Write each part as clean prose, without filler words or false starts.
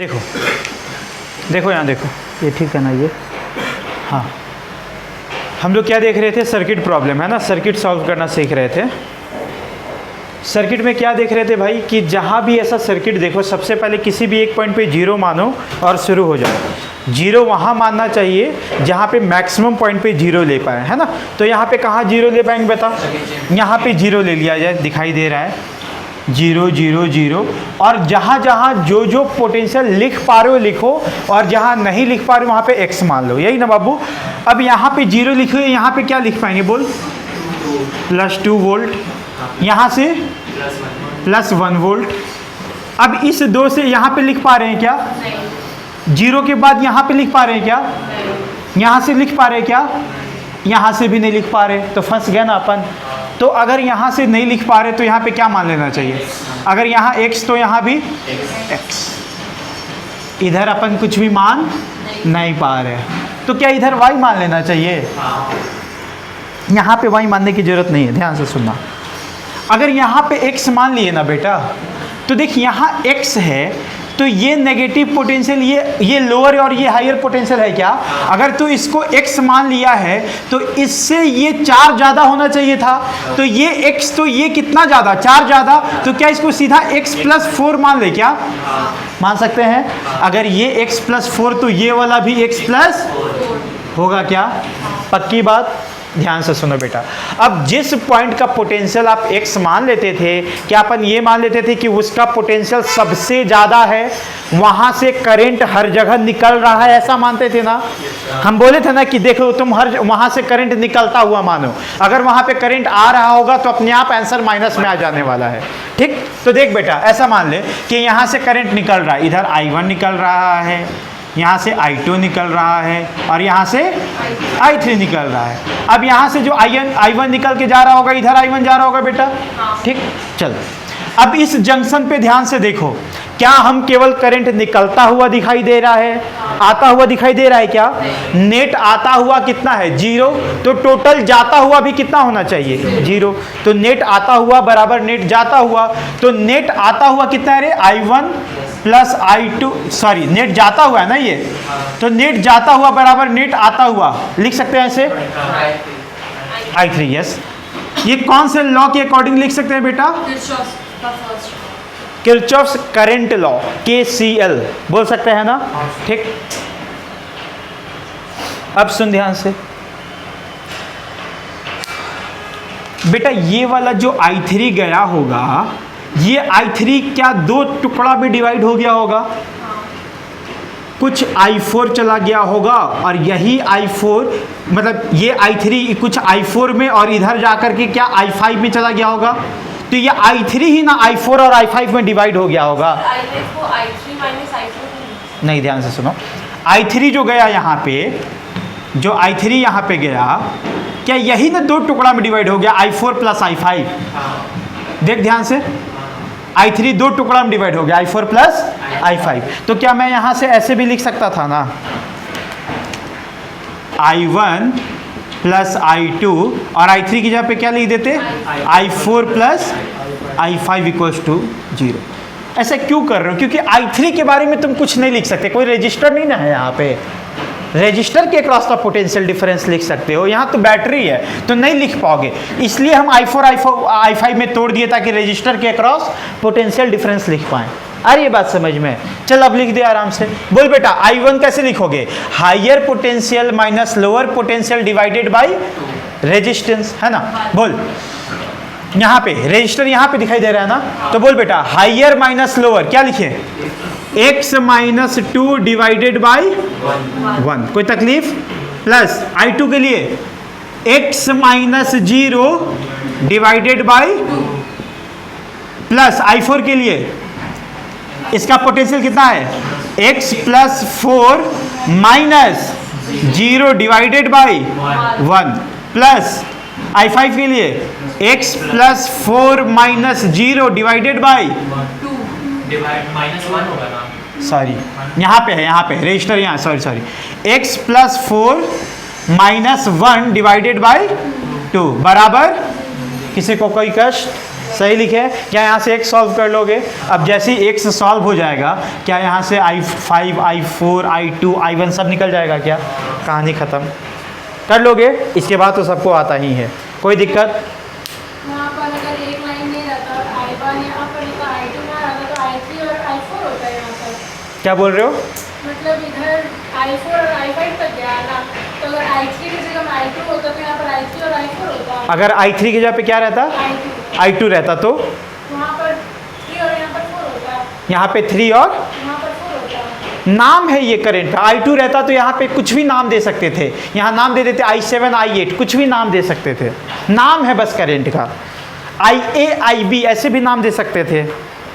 देखो देखो यहाँ देखो, ये ठीक है ना ये। हाँ, हम लोग क्या देख रहे थे? सर्किट प्रॉब्लम है ना, सर्किट सॉल्व करना सीख रहे थे। सर्किट में क्या देख रहे थे भाई कि जहाँ भी ऐसा सर्किट देखो, सबसे पहले किसी भी एक पॉइंट पे जीरो मानो और शुरू हो जाए। जीरो वहाँ मानना चाहिए जहाँ पे मैक्सिमम पॉइंट पे जीरो ले पाए, है ना। तो यहाँ पे कहाँ जीरो ले पाएंगे बता? यहाँ पे जीरो ले लिया जाए, दिखाई दे रहा है 0 0 0। और जहाँ जहाँ जो जो पोटेंशियल लिख पा रहे हो लिखो, और जहाँ नहीं लिख पा रहे हो वहाँ पे x मान लो, यही ना बाबू। अब यहाँ पे जीरो लिखे हुए, यहाँ पे क्या लिख पाएंगे बोल? +2 वोल्ट, यहाँ से +1 वोल्ट। अब इस 2 से यहाँ पे लिख पा रहे हैं क्या? जीरो के बाद यहाँ पे लिख पा रहे हैं क्या? यहाँ से लिख पा रहे हैं क्या? यहाँ से भी नहीं लिख पा रहे, तो फंस गया ना अपन। तो अगर यहाँ से नहीं लिख पा रहे तो यहाँ पे क्या मान लेना चाहिए? अगर यहाँ x तो यहाँ भी x। इधर अपन कुछ भी मान नहीं पा रहे, तो क्या इधर y मान लेना चाहिए? यहाँ पे y मानने की जरूरत नहीं है, ध्यान से सुनना। अगर यहाँ पे x मान लिए ना बेटा, तो देख यहाँ x है, तो ये नेगेटिव पोटेंशियल, ये लोअर और ये हायर पोटेंशियल है क्या? अगर तू इसको x मान लिया है तो इससे ये 4 ज़्यादा होना चाहिए था, तो ये x, तो ये कितना ज़्यादा? 4 ज़्यादा। तो क्या इसको सीधा x + 4 मान ले क्या? मान सकते हैं। अगर ये x + 4 तो ये वाला भी x + होगा क्या? पक्की बात। ध्यान से सुनो बेटा, अब जिस पॉइंट का पोटेंशियल आप x मान लेते थे, क्या अपन ये मान लेते थे कि उसका पोटेंशियल सबसे ज़्यादा है, वहाँ से करंट हर जगह निकल रहा है, ऐसा मानते थे ना? हम बोले थे ना कि देखो तुम हर वहाँ से करंट निकलता हुआ मानो। अगर वहाँ पे करंट आ रहा होगा तो अपने आप आंसर माइनस में आ जाने वाला है, ठीक। तो देख बेटा, ऐसा मान ले कि यहाँ से करंट निकल रहा है, इधर I1 निकल रहा है, यहाँ से I2 निकल रहा है, और यहाँ से I3 निकल रहा है। अब यहाँ से जो I1 निकल के जा रहा होगा, इधर I1 जा रहा होगा बेटा, ठीक। चल, अब इस जंक्शन पे ध्यान से देखो, क्या हम केवल करंट निकलता हुआ दिखाई दे रहा है, आता हुआ दिखाई दे रहा है क्या? नेट आता हुआ कितना है? 0। तो टोटल जाता हुआ भी कितना होना चाहिए? 0। तो नेट आता हुआ बराबर नेट जाता हुआ, तो नेट आता हुआ कितना है रे? I1 + I2, सॉरी नेट जाता हुआ है ना ये, तो नेट जाता हुआ बराबर नेट आता हुआ लिख सकते हैं ऐसे, I3। यस, ये कौन से लॉ के अकॉर्डिंग लिख सकते हैं बेटा? किरचॉफ्स करंट लॉ, KCL बोल सकते हैं ना, ठीक। अब सुन ध्यान से बेटा, ये वाला जो I3 गया होगा, ये I3 क्या 2 टुकड़ा में डिवाइड हो गया होगा? कुछ I4 चला गया होगा, और यही I4 मतलब ये I3 कुछ I4 में, और इधर जाकर के क्या I5 में चला गया होगा। तो ये I3 ही ना I4 और I5 में डिवाइड हो गया होगा। नहीं, ध्यान से सुनो, I3 जो गया यहाँ पे, जो I3 यहाँ पे गया, क्या यही ना 2 टुकड़ा में डिवाइड हो गया, I4 + I5। देख ध्यान से, I3 2 टुकड़ा में डिवाइड हो गया, I4 + I5। तो क्या मैं यहाँ से ऐसे भी लिख सकता था ना, I1 + I2, और I3 की जगह पे क्या लिख देते? I4 + I5 = 0। ऐसा क्यों कर रहे हो? क्योंकि I3 के बारे में तुम कुछ नहीं लिख सकते, कोई रजिस्टर नहीं ना है यहाँ पे। रजिस्टर के अक्रॉस का पोटेंशियल डिफरेंस लिख सकते हो, यहाँ तो बैटरी है तो नहीं लिख पाओगे, इसलिए हम I4 I5 में तोड़ दिए ताकि रजिस्टर के अक्रॉस पोटेंशियल डिफरेंस लिख पाएं। अरे ये बात समझ में? चल अब लिख दे आराम से। बोल बेटा, I1 कैसे लिखोगे? Higher potential minus lower potential divided by resistance, है ना। बोल, यहाँ पे रजिस्टर यहाँ पे दिखाई दे रहा है ना, तो बोल बेटा हायर माइनस लोअर क्या लिखे? x - 2 डिवाइडेड बाय 1, कोई तकलीफ? प्लस I2 के लिए x - 0 divided by, plus I4 के लिए इसका पोटेंशियल कितना है? x + 4 - 0 divided by 1, plus I5 के लिए x + 4 - 0 डिवाइडेड बाय 2 -1 होगा ना, सॉरी यहाँ पे है, यहाँ पे रजिस्टर यहाँ, सॉरी x + 4 - 1 डिवाइडेड बाय 2 बराबर, किसी को कोई कष्ट? सही लिखे है। क्या यहाँ से x सॉल्व कर लोगे? अब जैसे ही x सॉल्व हो जाएगा, क्या यहाँ से I5, I4, I2, I1 सब निकल जाएगा क्या? कहानी ख़त्म। कर लोगे? इसके बाद तो सबको आता ही है, कोई दिक्कत? वहाँ पर अगर एक लाइन में रहता और I1 यहाँ पर तो I2 में रहता तो I3 और I4 होता है यहाँ पर। क्या बोल रहे हो? मतलब इधर I4 और I5 तक गया ना, तो अगर I3 की जगह में I2 होता तो यहाँ पर I3 और I4 होता। अगर I3 की जगह पे क्या रहता? I2 रहता तो वहाँ पर 3 और यहाँ पर 4 होता। यहाँ पे 3 और यहाँ पर 4 होता। नाम है ये करंट का। I2 रहता तो यहाँ पे कुछ भी नाम दे सकते थे, यहाँ नाम दे देते I7, I8, कुछ भी नाम दे सकते थे। नाम है बस करंट का। IA, IB ऐसे भी नाम दे सकते थे।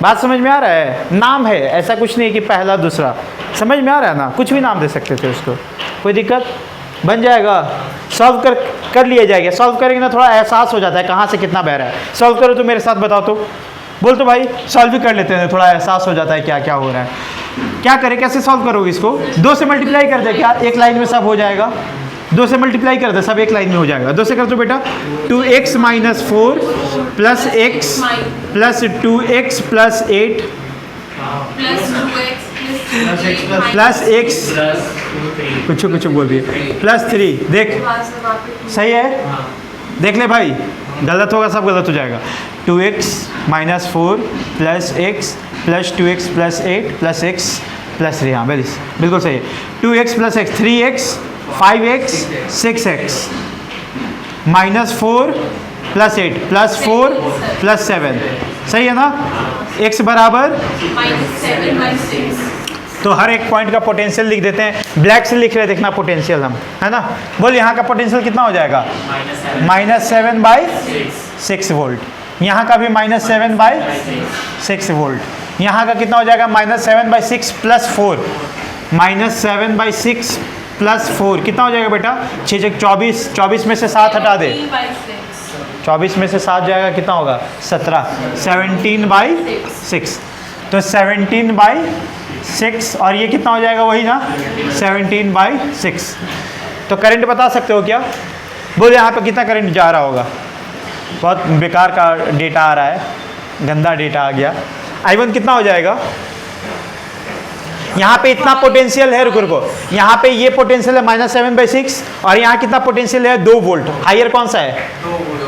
बात समझ में आ रहा है? नाम है, ऐसा कुछ नहीं कि पहला दूसरा। समझ में आ रहा है ना? कुछ भी नाम दे सकते थे उसको, कोई दिक्कत? बन जाएगा। सॉल्व कर लिया जाएगा। सॉल्व करेंगे ना थोड़ा एहसास हो जाता है कहाँ से कितना बह रहा है। सॉल्व करो तो मेरे साथ बताओ तो, बोल तो भाई। सॉल्व भी कर लेते हैं, थोड़ा एहसास हो जाता है क्या क्या हो रहा है। क्या करें, कैसे सॉल्व करोगे इसको? 2 से मल्टीप्लाई कर दे, क्या एक लाइन में सब हो जाएगा? 2 से मल्टीप्लाई कर दे, सब एक लाइन में हो जाएगा। 2 से कर दो बेटा। 2x - 4 plus x plus 2x plus 8 plus x कुछ कुछ बोल दिए प्लस 3। देख सही है? देख ले भाई, गलत होगा सब गलत हो जाएगा। 2x - 4 plus x plus 2x plus 8 plus x plus 3। हाँ बिल्कुल सही है। 2x plus x 3x 5x 6x -4 plus 8 plus 4 plus 7। सही है ना? x बराबर -7/6। तो हर एक पॉइंट का पोटेंशियल लिख देते हैं। ब्लैक से लिख रहे देखना पोटेंशियल हम, है ना? बोल यहाँ का पोटेंशियल कितना हो जाएगा? -7/6 वोल्ट। यहाँ का भी -7/6 वोल्ट। यहाँ का कितना हो जाएगा? -7/6 प्लस 4 -7/6 प्लस 4 कितना हो जाएगा बेटा? 6 6 24। 24 में से 7 हटा दे। 24 में से 7 जाएगा, कितना होगा? 17। 17/6। तो 17/6 और ये कितना हो जाएगा? वही ना, 17/6। तो करंट बता सकते हो क्या? बोल यहाँ पे कितना करंट जा रहा होगा? बहुत बेकार का डेटा आ रहा है, गंदा डेटा आ गया। I1 कितना हो जाएगा? यहाँ पे इतना पोटेंशियल है, रुको रुको, यहाँ पे ये पोटेंशियल है -7/6 और यहाँ कितना पोटेंशियल है? 2 वोल्ट। हायर कौन सा है?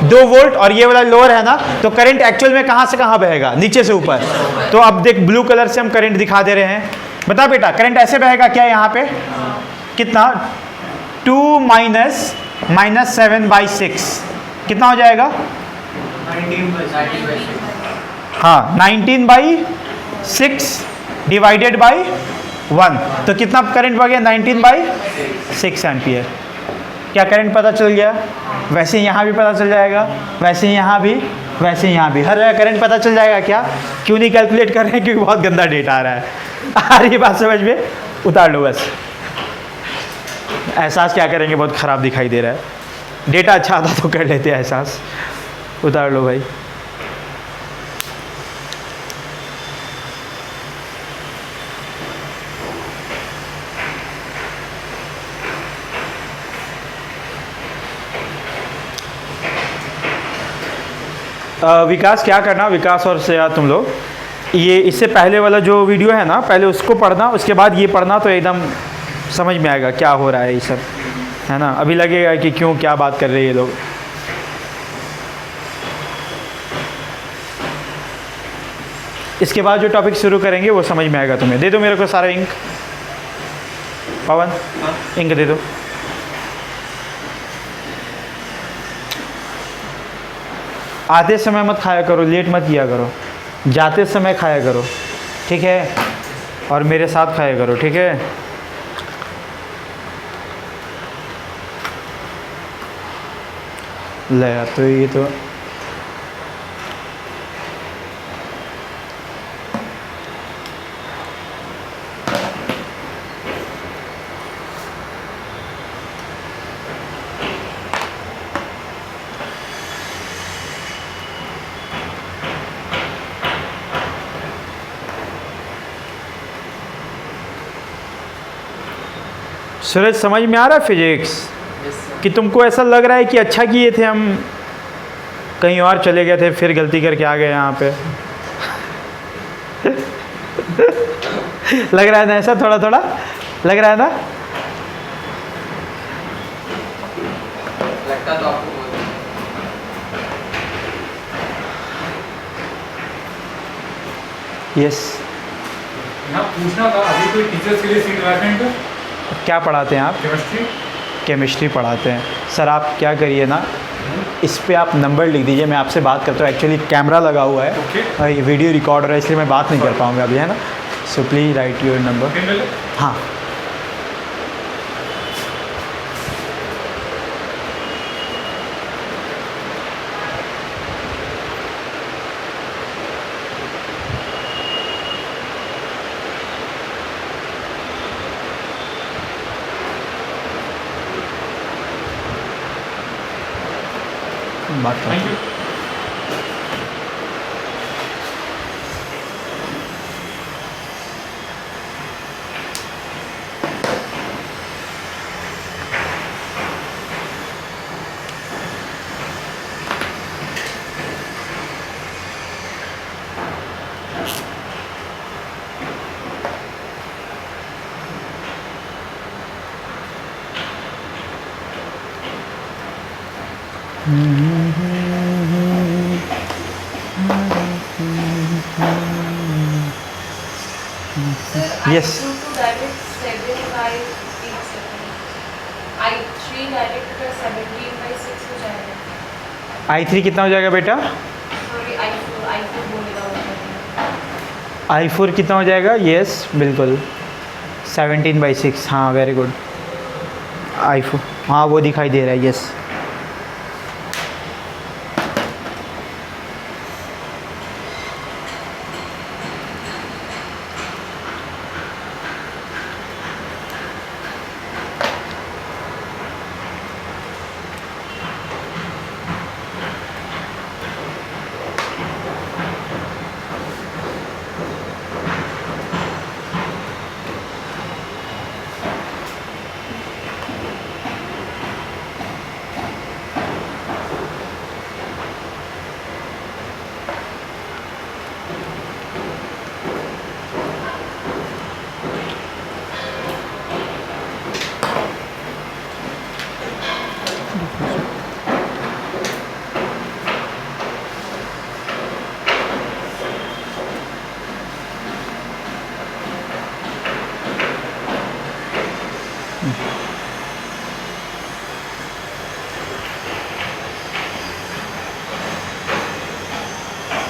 2 वोल्ट और ये वाला लोअर है ना। तो करंट एक्चुअल में कहाँ से कहाँ बहेगा? नीचे से ऊपर। तो अब देख ब्लू कलर से हम करंट दिखा दे रहे हैं। बता बेटा करंट ऐसे बहेगा क्या? यहाँ पे कितना? 2 - -7/6 कितना हो जाएगा? 19/6। हाँ 19/6 डिवाइडेड बाई 1। तो कितना करंट बढ़ गया? 19/6 एम्पियर। क्या करंट पता चल गया? वैसे यहाँ भी पता चल जाएगा, वैसे यहाँ भी, वैसे यहाँ भी, हर जगह करंट पता चल जाएगा। क्या क्यों नहीं कैलकुलेट कर रहे हैं? क्योंकि बहुत गंदा डेटा आ रहा है। आ रही बात समझ में? उतार लो बस। एहसास क्या करेंगे? बहुत ख़राब दिखाई दे रहा है। डेटा अच्छा आता तो कर लेते हैं एहसास। उतार लो भाई। विकास क्या करना, विकास और श्रेया तुम लोग ये इससे पहले वाला जो वीडियो है ना, पहले उसको पढ़ना, उसके बाद ये पढ़ना, तो एकदम समझ में आएगा क्या हो रहा है ये सब, है ना? अभी लगेगा कि क्यों क्या बात कर रहे हैं ये लोग। इसके बाद जो टॉपिक शुरू करेंगे वो समझ में आएगा तुम्हें। दे दो मेरे को सारा इंक। पवन इंक दे दो। आते समय मत खाया करो, लेट मत किया करो, जाते समय खाया करो, ठीक है? और मेरे साथ खाया करो, ठीक है? ले यार, तो ये तो सूरज समझ में आ रहा है फिजिक्स? कि तुमको ऐसा लग रहा है कि अच्छा किए थे हम कहीं और चले गए थे, फिर गलती करके आ गए यहाँ पे। लग रहा है ना ऐसा, थोड़ा थोड़ा लग रहा है ना? लगता तो आपको बहुत यस। यहाँ पूछना था, अभी कोई टीचर्स के लिए सीट वैकेंट है? क्या पढ़ाते हैं आप? केमिस्ट्री। केमिस्ट्री पढ़ाते हैं सर। आप क्या करिए ना, इस पे आप नंबर लिख दीजिए, मैं आपसे बात करता हूँ। एक्चुअली कैमरा लगा हुआ है और ये वीडियो रिकॉर्ड हो रहा है, इसलिए मैं बात नहीं कर पाऊँगा अभी, है ना? So please write your number. हाँ, बात करते थैंक हैं। You. Yes. I2 direct 7 by 8 seconds. I3 direct का 17 by 6 हो जाएगा। I3 कितना हो जाएगा बेटा? सॉरी I4 बोलेगा वो। I4 कितना हो जाएगा? यस बिल्कुल 17/6। हाँ वेरी गुड। I4 हाँ वो दिखाई दे रहा है। यस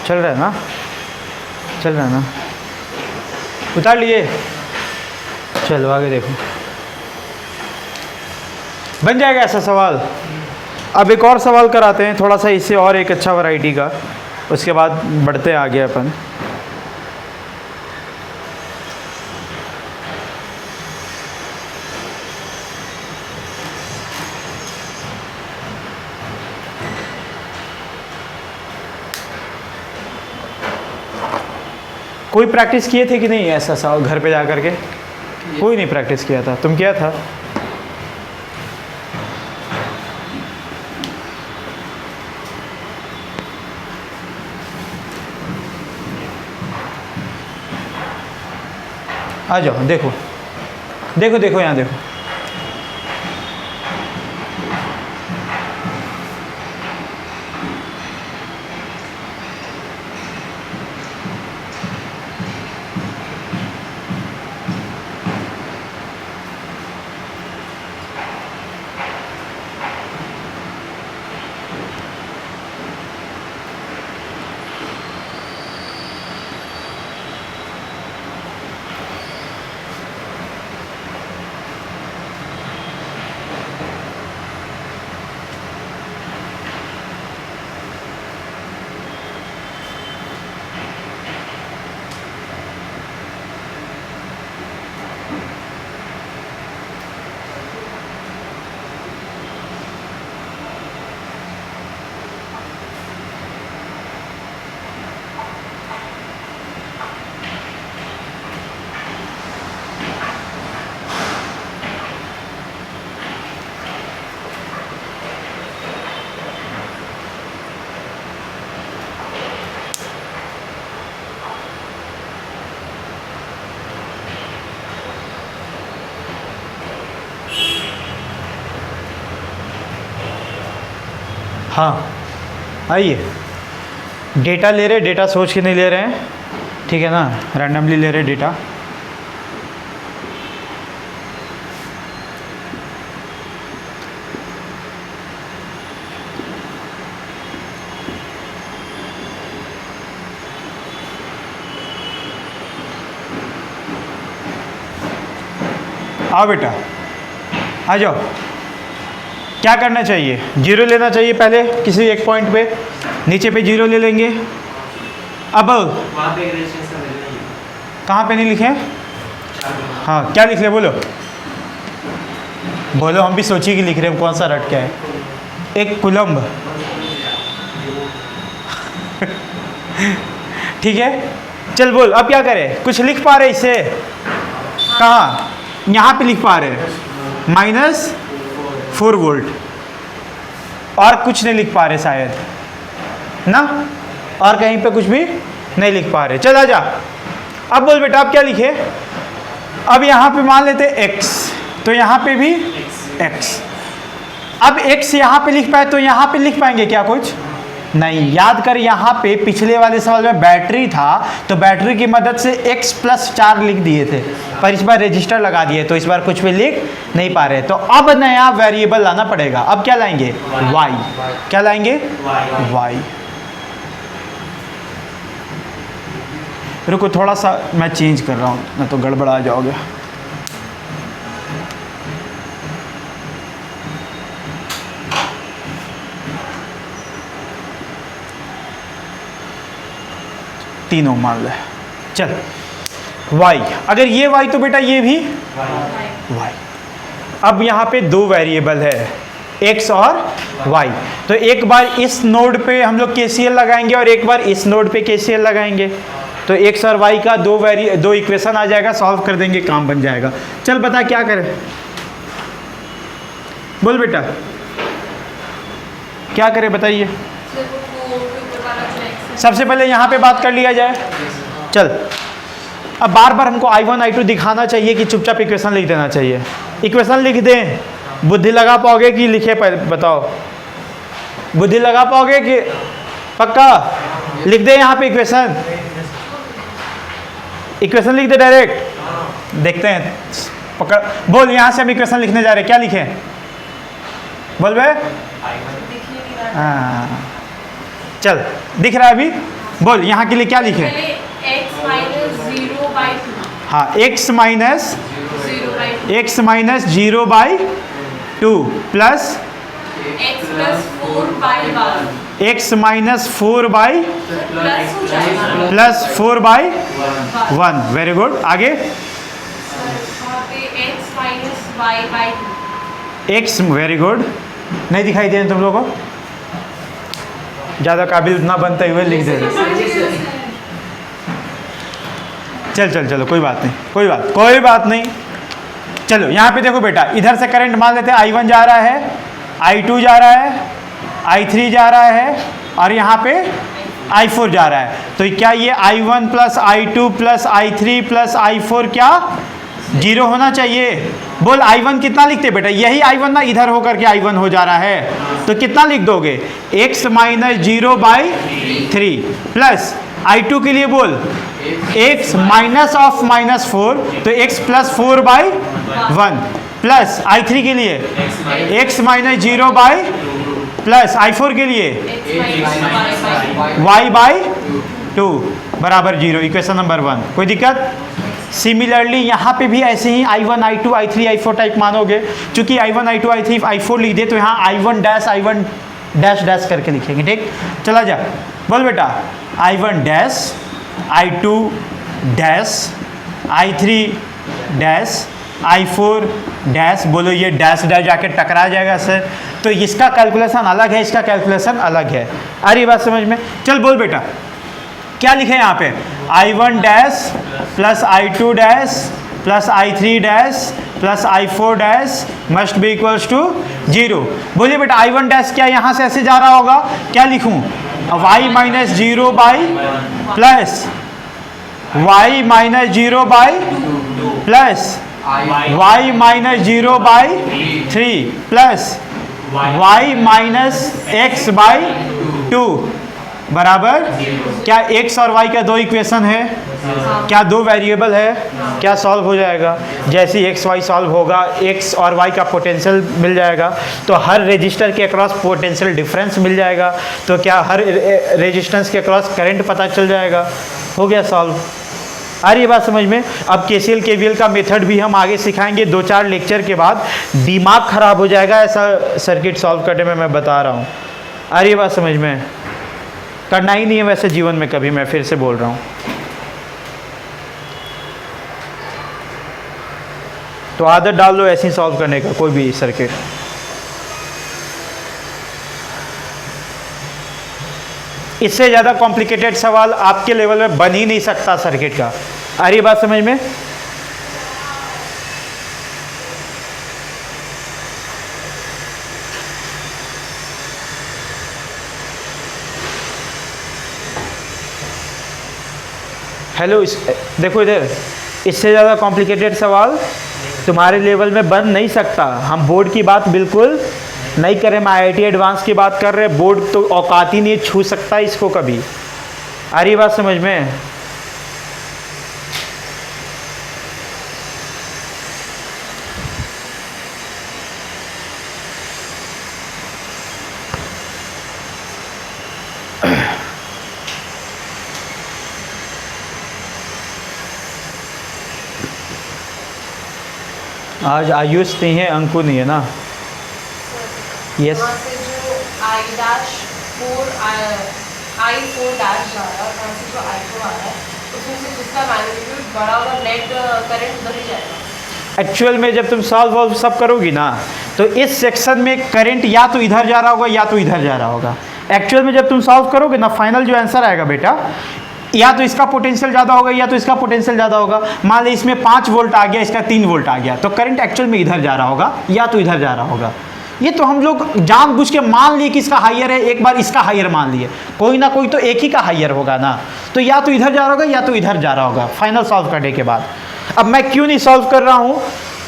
चल रहा है ना? चल रहा है ना? उतार लिए? चलो आगे देखो। बन जाएगा ऐसा सवाल। अब एक और सवाल कराते हैं थोड़ा सा इससे और एक अच्छा वैरायटी का, उसके बाद बढ़ते आगे अपन। कोई प्रैक्टिस किए थे कि नहीं ऐसा सवाल घर पे जा कर के? कोई नहीं प्रैक्टिस किया था। तुम किया था? आ जाओ देखो देखो देखो यहाँ देखो। हाँ आइए, डेटा ले रहे, डेटा सोच के नहीं ले रहे हैं, ठीक है ना, रैंडमली ले रहे डेटा। आओ बेटा, आ जाओ। क्या करना चाहिए? जीरो लेना चाहिए पहले किसी एक पॉइंट पे, नीचे पे जीरो ले लेंगे। अब वहाँ पे रेजिस्टेंस का वैल्यू नहीं है। कहाँ पे नहीं लिखे? हाँ, क्या लिख रहे बोलो, बोलो, हम भी सोचिए कि लिख रहे हैं, कौन सा रट क्या है। एक कुलम्ब ठीक है, चल बोल, अब क्या करें? कुछ लिख पा रहे इसे? कहाँ? यहाँ पे लिख पा रहे हैं -4 वोल्ट, और कुछ नहीं लिख पा रहे शायद ना, और कहीं पे कुछ भी नहीं लिख पा रहे। चल आजा, अब बोल बेटा, अब क्या लिखे? अब यहाँ पे मान लेते x, तो यहाँ पे भी x। अब x यहाँ पे लिख पाए तो यहाँ पे लिख पाएंगे क्या कुछ? नहीं। याद कर, यहाँ पे पिछले वाले सवाल में बैटरी था, तो बैटरी की मदद से x+4 लिख दिए थे, पर इस बार रजिस्टर लगा दिए, तो इस बार कुछ भी लिख नहीं पा रहे। तो अब नया वेरिएबल लाना पड़ेगा। अब क्या लाएंगे? y। क्या लाएंगे? y। रुको थोड़ा सा मैं चेंज कर रहा हूँ, नहीं तो गड़बड़ा जाओगे। तीनों मान ले, चल y। अगर ये y तो बेटा ये भी y। अब यहाँ पे दो वेरिएबल है, x और y, तो एक बार इस नोड पे हम लोग KCL लगाएंगे और एक बार इस नोड पे KCL लगाएंगे, तो x और y का दो इक्वेशन आ जाएगा, सॉल्व कर देंगे, काम बन जाएगा। चल बता क्या करें, बोल बेटा क्या करें बताइए। सबसे पहले यहाँ पे बात कर लिया जाए। चल, अब बार बार हमको I1 I2 दिखाना चाहिए कि चुपचाप इक्वेशन लिख देना चाहिए? इक्वेशन लिख दें, बुद्धि लगा पाओगे कि लिखे? बताओ, बुद्धि लगा पाओगे कि पक्का? लिख दे यहाँ पे इक्वेशन, इक्वेशन लिख दे डायरेक्ट। देखते हैं, पकड़, बोल, यहाँ से हम इक्वेशन लिखने जा रहे हैं, क्या लिखें? बोल बे। हाँ चल, दिख रहा है अभी? बोल, यहाँ के लिए क्या लिखें? हाँ, x minus 0/2 plus x minus 4/1। Very good, आगे x, वेरी गुड। नहीं दिखाई दे तुम लोगों को? ज़्यादा काबिल ना बनते हुए लिख दे रहे। चलो कोई बात नहीं, कोई बात नहीं। चलो यहाँ पे देखो बेटा, इधर से करंट मान लेते हैं I1 जा रहा है, I2 जा रहा है, I3 जा रहा है, और यहाँ पे I4 जा रहा है। तो क्या ये I1 plus I2 plus I3 plus I4 क्या 0 होना चाहिए? बोल, I1 कितना लिखते बेटा? यही I1 ना, इधर होकर के I1 हो जा रहा है, तो कितना लिख दोगे? x माइनस 0/3 प्लस I2 के लिए बोल x माइनस ऑफ -4, तो x प्लस 4/1 प्लस I3 के लिए x माइनस 0/ प्लस I4 के लिए y/2 बराबर 0। इक्वेशन नंबर 1, कोई दिक्कत? सिमिलरली यहाँ पे भी ऐसे ही I1 I2 I3 I4 type मानोगे। चूंकि I1 I2 I3 I4 लिख दे, तो यहाँ I1 डैश करके लिखेंगे, ठीक? चला जा, बोल बेटा, I1 dash, I2 dash, I3 dash, I4 dash. बोलो, ये डैश जाके टकरा जाएगा सर, तो इसका कैलकुलेशन अलग है, इसका कैलकुलेशन अलग है। आ रही बात समझ में? चल बोल बेटा, क्या लिखे यहाँ पे? I1 dash plus I2 dash plus I3 dash plus I4 dash must be equals to 0। बोलिए बेटा, I1 डैश क्या यहाँ से ऐसे जा रहा होगा? क्या लिखूँ? y minus 0 by plus y minus 0 by plus y minus 0/3 plus y minus x by 2 बराबर क्या x और y का दो इक्वेशन है, क्या दो वेरिएबल है, क्या सॉल्व हो जाएगा। जैसे एक्स वाई सॉल्व होगा x और y का पोटेंशियल मिल जाएगा, तो हर रेजिस्टर के अक्रॉस पोटेंशियल डिफरेंस मिल जाएगा, तो क्या हर रेजिस्टेंस के अक्रॉस करंट पता चल जाएगा। हो गया सॉल्व। आ रही है बात समझ में। अब KCL KVL का मेथड भी हम आगे सिखाएंगे 2-4 लेक्चर के बाद। दिमाग खराब हो जाएगा ऐसा सर्किट सॉल्व करने में, मैं बता रहा हूँ। आ रही है बात समझ में। करना ही नहीं है वैसे जीवन में कभी, मैं फिर से बोल रहा हूँ। तो आदत डाल लो ऐसे ही सॉल्व करने का कोई भी सर्किट। इससे ज़्यादा कॉम्प्लिकेटेड सवाल आपके लेवल में बन ही नहीं सकता सर्किट का। आ रही बात समझ में। हेलो, देखो इधर, इससे ज़्यादा कॉम्प्लिकेटेड सवाल तुम्हारे लेवल में बन नहीं सकता। हम बोर्ड की बात बिल्कुल नहीं कर रहे, मैं IIT एडवांस की बात कर रहे। बोर्ड तो औकात ही नहीं छू सकता इसको कभी। आ रही बात समझ में। आज आयुष नहीं है, अंकु नहीं है ना। यस, वहाँ से जो I-4 डैश जा रहा है, वहाँ से जो I4 आ रहा है, उसमें से जिसका मैग्नीट्यूड बड़ा होगा, नेट करंट उधर ही जाएगा। एक्चुअल में जब तुम सॉल्व सब करोगी ना, तो इस सेक्शन में करंट या तो इधर जा रहा होगा या तो इधर जा रहा होगा। एक्चुअल में जब तुम सॉल्व करोगे ना, फाइनल जो आंसर आएगा बेटा, या तो इसका पोटेंशियल ज़्यादा होगा या तो इसका पोटेंशियल ज़्यादा होगा। मान ली इसमें 5 वोल्ट आ गया, इसका 3 वोल्ट आ गया, तो करंट एक्चुअल में इधर जा रहा होगा या तो इधर जा रहा होगा। ये तो हम लोग जानबूझ के मान लिए कि इसका हायर है, एक बार इसका हायर मान लिए, कोई ना कोई तो एक ही का हायर होगा ना, तो या तो इधर जा रहा होगा या तो इधर जा रहा होगा फाइनल सॉल्व करने के बाद। अब मैं क्यों नहीं सॉल्व कर रहा हूँ,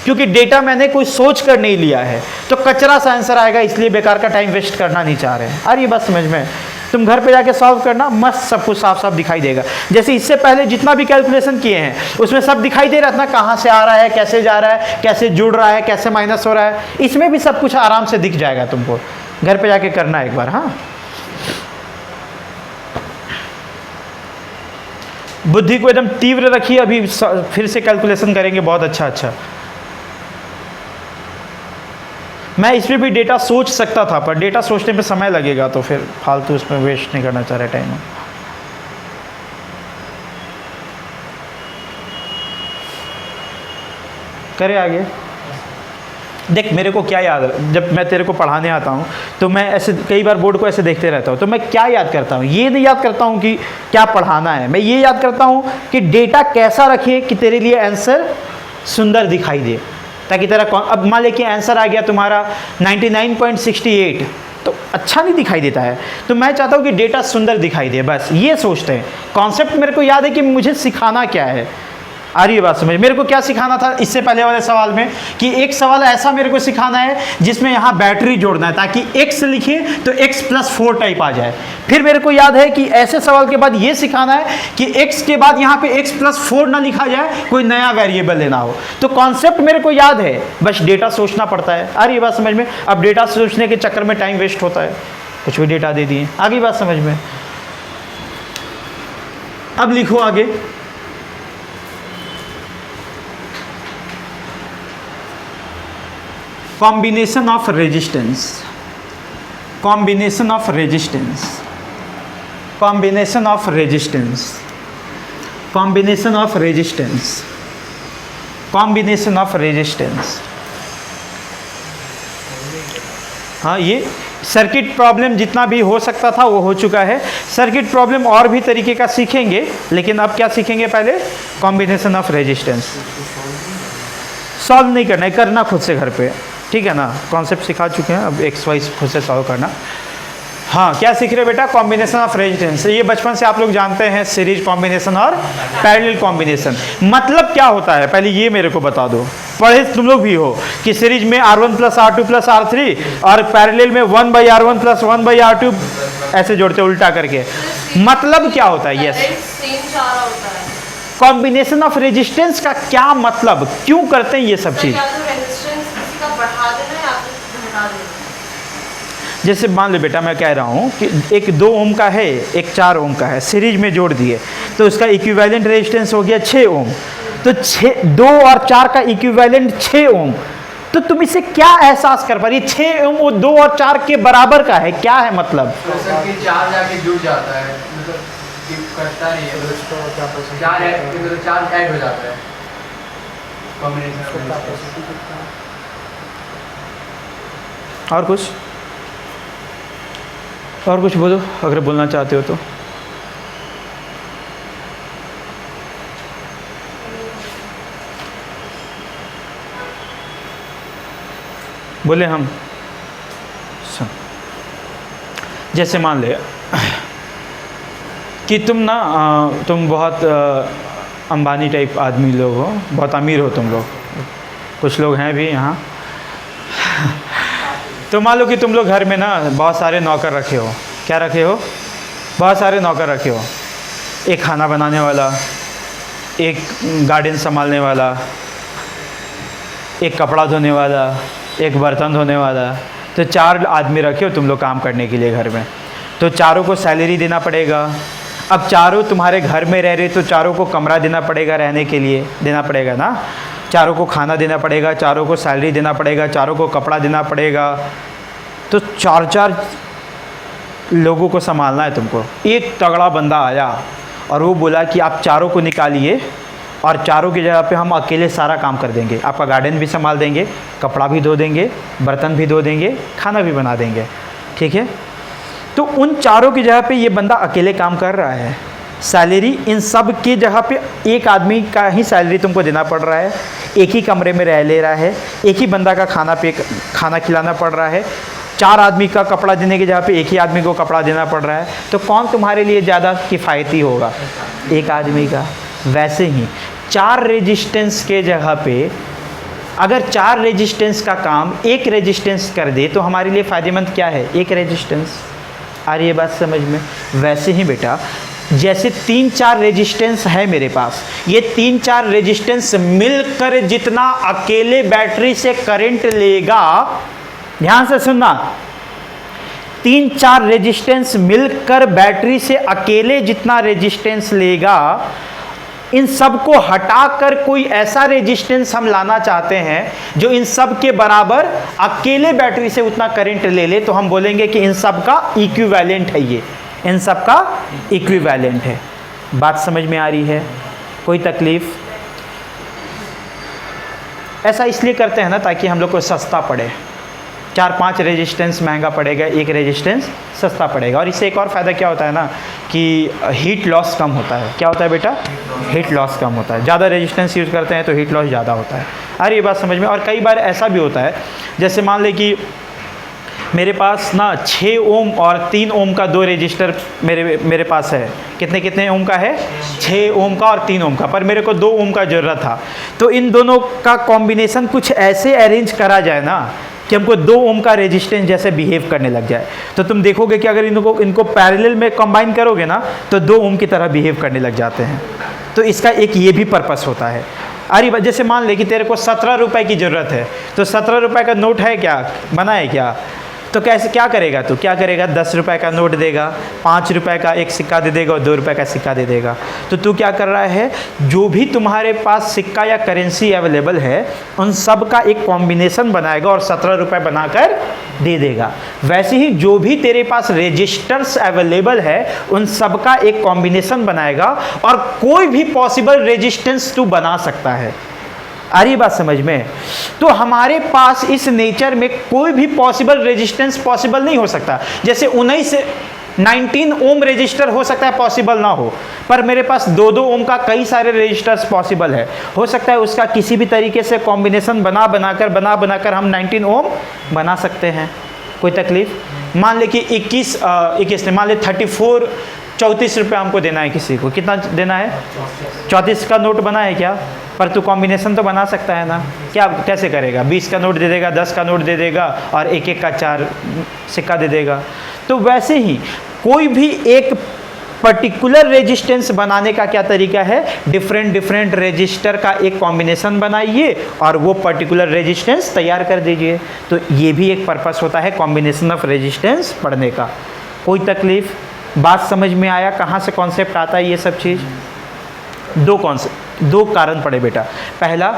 क्योंकि डेटा मैंने कोई सोच कर नहीं लिया है, तो कचरा सा आंसर आएगा, इसलिए बेकार का टाइम वेस्ट करना नहीं चाह रहे हैं। अरे बस समझ में, तुम घर पे जाके सॉल्व करना, मस्त सब कुछ साफ साफ दिखाई देगा। जैसे इससे पहले जितना भी कैलकुलेशन किए हैं उसमें सब दिखाई दे रहा था ना, कहाँ से आ रहा है, कैसे जा रहा है, कैसे जुड़ रहा है, कैसे माइनस हो रहा है। इसमें भी सब कुछ आराम से दिख जाएगा तुमको, घर पे जाके करना एक बार। हाँ, बुद्धि को एकदम तीव्र रखिए, अभी फिर से कैलकुलेशन करेंगे बहुत अच्छा। मैं इसमें भी डेटा सोच सकता था, पर डेटा सोचने पे समय लगेगा, तो फिर फालतू उसमें वेस्ट नहीं करना चाह रहे टाइम। करे आगे। देख, मेरे को क्या याद है, जब मैं तेरे को पढ़ाने आता हूँ तो मैं ऐसे कई बार बोर्ड को ऐसे देखते रहता हूँ, तो मैं क्या याद करता हूँ, ये नहीं याद करता हूँ कि क्या पढ़ाना है, मैं ये याद करता हूँ कि डेटा कैसा रखे कि तेरे लिए आंसर सुंदर दिखाई दे, ताकि तेरा अब मान लें कि आंसर आ गया तुम्हारा 99.68, तो अच्छा नहीं दिखाई देता है। तो मैं चाहता हूँ कि डेटा सुंदर दिखाई दे, बस ये सोचते हैं। कॉन्सेप्ट मेरे को याद है कि मुझे सिखाना क्या है। आ रही है बात समझ। मेरे को क्या सिखाना था इससे पहले वाले सवाल में, कि एक सवाल ऐसा मेरे को सिखाना है जिसमें यहाँ बैटरी जोड़ना है, ताकि x लिखे तो x+4 टाइप आ जाए। फिर मेरे को याद है कि ऐसे सवाल के बाद ये सिखाना है कि x के बाद यहाँ पे x+4 ना लिखा जाए, कोई नया वेरिएबल लेना हो। तो कॉन्सेप्ट मेरे को याद है, बस डेटा सोचना पड़ता है। आ रही है बात समझ में। अब डेटा सोचने के चक्कर में टाइम वेस्ट होता है, कुछ भी डेटा दे दिए। आगे बात समझ में। अब लिखो आगे। combination of resistance, combination of resistance, combination of resistance, combination of resistance, combination of resistance। हाँ, ये सर्किट प्रॉब्लम जितना भी हो सकता था वो हो चुका है। सर्किट प्रॉब्लम और भी तरीके का सीखेंगे, लेकिन अब क्या सीखेंगे, पहले कॉम्बिनेशन ऑफ रेजिस्टेंस। सॉल्व नहीं करना है, करना खुद से घर पे, ठीक है ना। कॉन्सेप्ट सिखा चुके हैं, अब एक्स वाइज खुद से सॉल्व करना। हाँ, क्या सीख रहे बेटा, कॉम्बिनेशन ऑफ रेजिस्टेंस। ये बचपन से आप लोग जानते हैं, सीरीज कॉम्बिनेशन और पैरेलल कॉम्बिनेशन। मतलब क्या होता है पहले ये मेरे को बता दो। पढ़े तुम लोग भी हो कि सीरीज में R1 plus R2 plus R3 और पैरेलल में 1/R1 प्लस 1/R2 ऐसे जोड़ते उल्टा करके। मतलब क्या होता है? यस, सेम जा रहा होता है। कॉम्बिनेशन ऑफ रेजिस्टेंस का क्या मतलब, क्यों करते हैं ये सब चीज? या तो रेजिस्टेंस किसी का बढ़ा देना या फिर घटा देना। जैसे मान लो बेटा मैं कह रहा हूँ कि एक 2 ओम का है, एक 4 ओम का है, सीरीज में जोड़ दिए तो उसका इक्विवेलेंट रेजिस्टेंस हो गया 6 ओम। तो 2 और 4 का इक्विवेलेंट 6 ओम। तो तुम इसे क्या एहसास कर पा रही? 6 ओम वो 2 और 4 के बराबर का है, क्या है मतलब? सर कि 4 जाके जुड़ जाता है, मतलब कि कटता नहीं है, मतलब 4 ऐड हो जाता है कॉम्बिनेशन। और कुछ बोलो अगर बोलना चाहते हो तो। बोले हम सुन, जैसे मान ले कि तुम बहुत अंबानी टाइप आदमी लोग हो, बहुत अमीर हो तुम लोग, कुछ लोग हैं भी यहाँ। तो मान लो कि तुम लोग घर में ना बहुत सारे नौकर रखे हो। क्या रखे हो? बहुत सारे नौकर रखे हो। एक खाना बनाने वाला, एक गार्डन संभालने वाला, एक कपड़ा धोने वाला, एक बर्तन धोने वाला। तो 4 आदमी रखे हो तुम लोग काम करने के लिए घर में। तो चारों को सैलरी देना पड़ेगा। अब चारों तुम्हारे घर में रह रहे तो चारों को कमरा देना पड़ेगा, रहने के लिए देना पड़ेगा ना। चारों को खाना देना पड़ेगा, चारों को सैलरी देना पड़ेगा, चारों को कपड़ा देना पड़ेगा। तो 4 लोगों को संभालना है तुमको। एक तगड़ा बंदा आया और वो बोला कि आप चारों को निकालिए और चारों की जगह पे हम अकेले सारा काम कर देंगे। आपका गार्डन भी संभाल देंगे, कपड़ा भी धो देंगे, बर्तन भी धो देंगे, खाना भी बना देंगे। ठीक है? तो उन चारों की जगह पे ये बंदा अकेले काम कर रहा है। सैलरी इन सब की जगह पे एक आदमी का ही सैलरी तुमको देना पड़ रहा है। एक ही कमरे में रह ले रहा है, एक ही बंदा का खाना खिलाना पड़ रहा है। 4 आदमी का कपड़ा देने की जगह पे एक ही आदमी को कपड़ा देना पड़ रहा है। तो कौन तुम्हारे लिए ज़्यादा किफ़ायती होगा? एक आदमी का। वैसे ही 4 रेजिस्टेंस के जगह पे अगर 4 रेजिस्टेंस का काम एक रेजिस्टेंस कर दे तो हमारे लिए फ़ायदेमंद क्या है? एक रेजिस्टेंस। आ रही है बात समझ में? वैसे ही बेटा जैसे 3-4 रेजिस्टेंस है मेरे पास, ये 3-4 रेजिस्टेंस मिलकर जितना अकेले बैटरी से करंट लेगा, ध्यान से सुनना, 3-4 रेजिस्टेंस मिलकर बैटरी से अकेले जितना रेजिस्टेंस लेगा, इन सब को हटाकर कोई ऐसा रेजिस्टेंस हम लाना चाहते हैं जो इन सब के बराबर अकेले बैटरी से उतना करंट ले ले, तो हम बोलेंगे कि इन सब का इक्विवेलेंट है। ये इन सब का इक्विवेलेंट है। बात समझ में आ रही है? कोई तकलीफ? ऐसा इसलिए करते हैं ना ताकि हम लोग को सस्ता पड़े। 4-5 रेजिस्टेंस महंगा पड़ेगा, एक रेजिस्टेंस सस्ता पड़ेगा। और इससे एक और फ़ायदा क्या होता है ना कि हीट लॉस कम होता है। क्या होता है बेटा? हीट लॉस कम होता है। ज़्यादा रेजिस्टेंस यूज़ करते हैं तो हीट लॉस ज़्यादा होता है। अरे ये बात समझ में? और कई बार ऐसा भी होता है, जैसे मान ले कि मेरे पास ना 6 ओम और 3 ओम का 2 रेजिस्टर मेरे पास है। कितने ओम का है? 6 ओम का और 3 ओम का। पर मेरे को 2 ओम का ज़रूरत था। तो इन दोनों का कॉम्बिनेशन कुछ ऐसे अरेंज करा जाए ना कि हमको 2 ओम का रेजिस्टेंस जैसे बिहेव करने लग जाए। तो तुम देखोगे कि अगर इनको पैरेलल में कंबाइन करोगे ना तो 2 ओम की तरह बिहेव करने लग जाते हैं। तो इसका एक ये भी पर्पस होता है। अरे जैसे मान ले कि तेरे को 17 रुपये की ज़रूरत है, तो 17 रुपये का नोट है क्या? बना है क्या? तो कैसे क्या करेगा तू? क्या करेगा? 10 रुपये का नोट देगा, 5 रुपये का एक सिक्का दे देगा और 2 रुपये का सिक्का दे देगा। तो तू क्या कर रहा है? जो भी तुम्हारे पास सिक्का या करेंसी अवेलेबल है उन सब का एक कॉम्बिनेशन बनाएगा और 17 रुपये बनाकर दे देगा। वैसे ही जो भी तेरे पास रजिस्टर्स अवेलेबल है उन सब का एक कॉम्बिनेशन बनाएगा और कोई भी पॉसिबल रेजिस्टेंस तू बना सकता है। आ रही बात समझ में? तो हमारे पास इस नेचर में कोई भी पॉसिबल रेजिस्टेंस पॉसिबल नहीं हो सकता। जैसे 19 ओम रेजिस्टर हो सकता है पॉसिबल ना हो, पर मेरे पास 2 ओम का कई सारे रेजिस्टर्स पॉसिबल है। हो सकता है उसका किसी भी तरीके से कॉम्बिनेशन बनाकर हम 19 ओम बना सकते हैं। कोई तकलीफ? मान ले कि 21 मान ले 34 34 रुपये हमको देना है किसी को, कितना देना है? 34 का नोट बना है क्या? पर तू कॉम्बिनेशन तो बना सकता है ना, क्या कैसे करेगा? 20 का नोट दे देगा, 10 का नोट दे देगा और एक एक का 4 सिक्का दे देगा। तो वैसे ही कोई भी एक पर्टिकुलर रेजिस्टेंस बनाने का क्या तरीका है? डिफरेंट रेजिस्टर का एक कॉम्बिनेशन बनाइए और वो पर्टिकुलर रेजिस्टेंस तैयार कर दीजिए। तो ये भी एक पर्पस होता है कॉम्बिनेशन ऑफ रेजिस्टेंस पढ़ने का। कोई तकलीफ? बात समझ में आया कहाँ से कॉन्सेप्ट आता है ये सब चीज़? दो कारण पड़े बेटा। पहला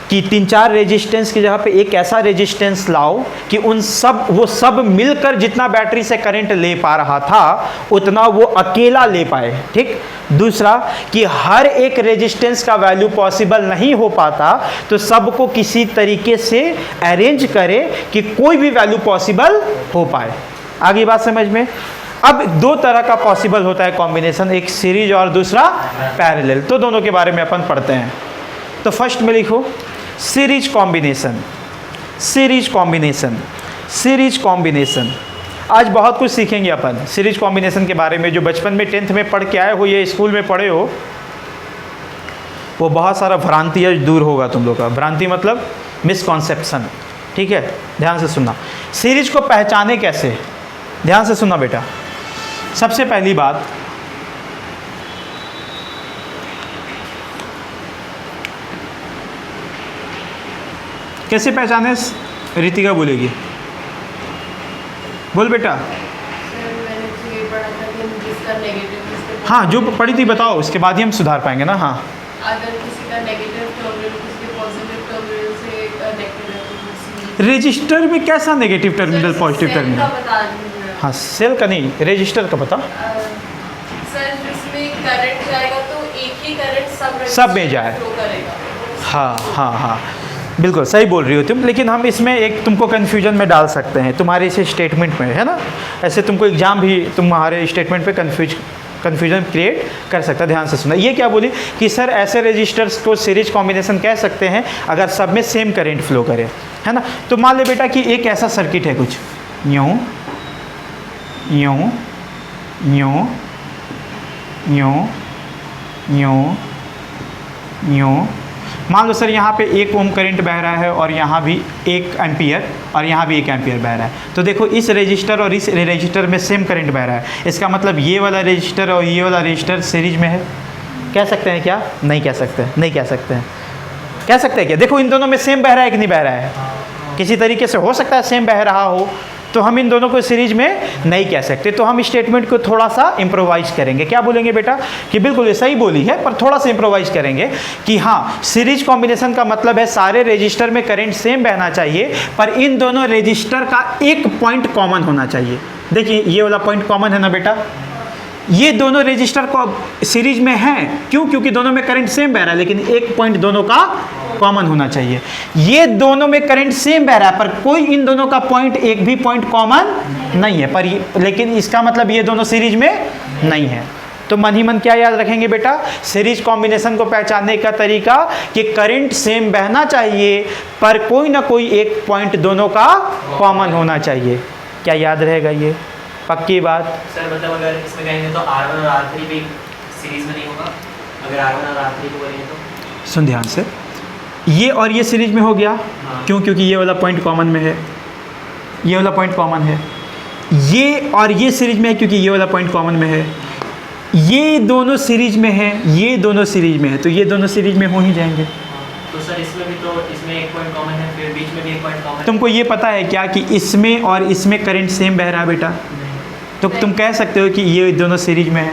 कि 3-4 रेजिस्टेंस की जगह पे एक ऐसा रेजिस्टेंस लाओ कि वो सब मिलकर जितना बैटरी से करंट ले पा रहा था उतना वो अकेला ले पाए, ठीक। दूसरा कि हर एक रेजिस्टेंस का वैल्यू पॉसिबल नहीं हो पाता, तो सबको किसी तरीके से अरेंज करे कि कोई भी वैल्यू पॉसिबल हो पाए। आगे बात समझ में? अब 2 तरह का पॉसिबल होता है कॉम्बिनेशन, एक सीरीज और दूसरा पैरेलल। तो दोनों के बारे में अपन पढ़ते हैं। तो फर्स्ट में लिखो सीरीज कॉम्बिनेशन। आज बहुत कुछ सीखेंगे अपन सीरीज कॉम्बिनेशन के बारे में। जो बचपन में 10th में पढ़ के आए हो, ये स्कूल में पढ़े हो, वो बहुत सारा भ्रांति आज दूर होगा तुम लोग का। भ्रांति मतलब मिसकॉन्सेप्शन, ठीक है। ध्यान से सुनना। सीरीज को पहचाने कैसे? ध्यान से सुनना बेटा। सबसे पहली बात, कैसे पहचाने? रितिका बोलेगी, बोल बेटा। मैंने तो ये पढ़ा था कि जिसका नेगेटिव, हाँ जो पढ़ी थी बताओ, उसके बाद ही हम सुधार पाएंगे ना। हाँ, अगर किसी का नेगेटिव टर्मिनल किसी के पॉजिटिव टर्मिनल से कनेक्टेड है, रजिस्टर में कैसा नेगेटिव टर्मिनल पॉजिटिव सेल का टर्मिनल? बता दीजिए। हाँ, सेल का नहीं, रजिस्टर का पता। सर जिसमें करंट जाएगा तो एक ही करंट सब में जाए। फ्लो करेगा। हाँ, बिल्कुल सही बोल रही हो तुम। लेकिन हम इसमें एक तुमको कन्फ्यूजन में डाल सकते हैं तुम्हारे इस स्टेटमेंट में, है ना। ऐसे तुमको एग्जाम भी तुम्हारे स्टेटमेंट पे कन्फ्यूजन क्रिएट कर सकता है। ध्यान से सुना। ये क्या बोली कि सर ऐसे रजिस्टर्स को सीरीज कॉम्बिनेशन कह सकते हैं अगर सब में सेम करंट फ्लो करे, है ना। तो मान ले बेटा कि एक ऐसा सर्किट है, कुछ यूँ यूँ यूँ यूँ यूँ यूँ। मान लो सर यहाँ पे 1 ओम करंट बह रहा है और यहाँ भी 1 एम्पियर और यहाँ भी 1 एम्पियर बह रहा है। तो देखो इस रजिस्टर और इस रजिस्टर में सेम करंट बह रहा है। इसका मतलब ये वाला रजिस्टर और ये वाला रजिस्टर सीरीज में है। कह सकते हैं क्या? नहीं कह सकते हैं, नहीं कह सकते हैं। कह सकते हैं क्या? देखो इन दोनों में सेम बह रहा है कि नहीं बह रहा है? किसी तरीके से हो सकता है सेम बह रहा हो, तो हम इन दोनों को सीरीज में नहीं कह सकते। तो हम स्टेटमेंट को थोड़ा सा इम्प्रोवाइज करेंगे। क्या बोलेंगे बेटा कि बिल्कुल ये सही बोली है, पर थोड़ा सा इम्प्रोवाइज करेंगे कि हाँ, सीरीज कॉम्बिनेशन का मतलब है सारे रजिस्टर में करंट सेम बहना चाहिए, पर इन दोनों रजिस्टर का एक पॉइंट कॉमन होना चाहिए। देखिए ये वाला पॉइंट कॉमन है ना बेटा। ये दोनों रजिस्टर को सीरीज में हैं, क्यों? क्योंकि दोनों में करंट सेम बह रहा है, लेकिन एक पॉइंट दोनों का कॉमन होना चाहिए। ये दोनों में करंट सेम बह रहा है, पर कोई इन दोनों का पॉइंट, एक भी पॉइंट कॉमन नहीं है, पर लेकिन इसका मतलब ये दोनों सीरीज में नहीं है। तो मन ही मन क्या याद रखेंगे बेटा? सीरीज कॉम्बिनेशन को पहचानने का तरीका कि करंट सेम बहना चाहिए, पर कोई ना कोई एक पॉइंट दोनों का कॉमन होना चाहिए। क्या याद रहेगा ये? पक्की बात। सर मतलब अगर इसमें कहेंगे तो R1 और R3 भी सीरीज में नहीं होगा, अगर R1 और R3 को करेंगे तो? सुन ध्यान से, ये और ये सीरीज में हो गया। हाँ। क्यों? क्योंकि ये वाला पॉइंट कॉमन में है, ये वाला पॉइंट कॉमन है। ये और ये सीरीज में है क्योंकि ये वाला पॉइंट कॉमन में है। ये दोनों सीरीज में है, ये दोनों सीरीज में है, तो ये दोनों सीरीज में हो ही जाएंगे। तो सर इसमें भी तो इसमें एक पॉइंट कॉमन है, फिर बीच में भी एक पॉइंट कॉमन है। तुमको ये पता है क्या कि इसमें और इसमें करंट सेम बह रहा है बेटा? तो तुम कह सकते हो कि ये दोनों सीरीज में है।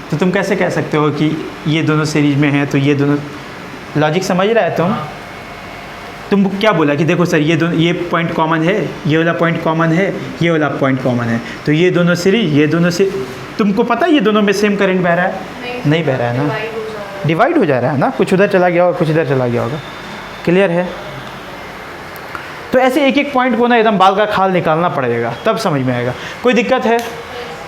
तो तुम कैसे कह सकते हो कि ये दोनों सीरीज में है? तो ये दोनों, लॉजिक समझ रहा है तुम क्या बोला कि देखो सर ये पॉइंट कॉमन है, ये वाला पॉइंट कॉमन है, ये वाला पॉइंट कॉमन है, तो ये दोनों सीरीज, ये दोनों से तुमको पता है ये दोनों में सेम करंट बह रहा है? नहीं बह रहा है ना, डिवाइड हो जा रहा है ना, कुछ उधर चला गया होगा, कुछ इधर चला गया होगा। क्लियर है? तो ऐसे एक एक पॉइंट को ना एकदम बाल का खाल निकालना पड़ेगा, तब समझ में आएगा। कोई दिक्कत है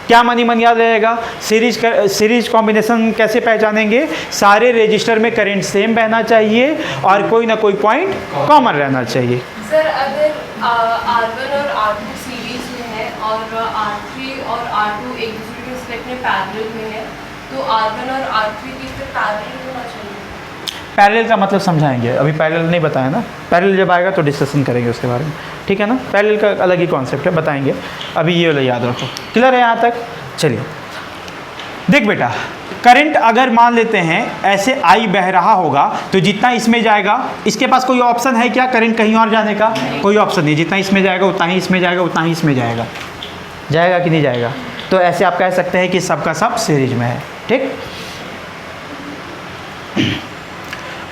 क्या? मनी मन याद रहेगा। सीरीज कॉम्बिनेशन कैसे पहचानेंगे? सारे रजिस्टर में करंट सेम बहना चाहिए और कोई ना कोई पॉइंट कॉमन रहना चाहिए। सर अगर R1 और R2 सीरीज में है और R3 और R2 एक दूसरे के रिस्पेक्ट में पैरेलल में है, तो R1 और R3 की फिर पैरेलल होना चाहिए। पैरेलल का मतलब समझाएंगे, अभी पैरेलल नहीं बताया ना, पैरेलल जब आएगा तो डिस्कशन करेंगे उसके बारे में, ठीक है ना। पैरेलल का अलग ही कॉन्सेप्ट है, बताएंगे, अभी ये वाला याद रखो। क्लियर है यहाँ तक? चलिए देख बेटा, करंट अगर मान लेते हैं ऐसे आई बह रहा होगा तो जितना इसमें जाएगा, इसके पास कोई ऑप्शन है क्या करंट कहीं और जाने का? कोई ऑप्शन नहीं, जितना इसमें जाएगा उतना ही इसमें जाएगा, उतना ही इसमें जाएगा। जाएगा कि नहीं जाएगा? तो ऐसे आप कह सकते हैं कि सबका सब सीरीज में है, ठीक।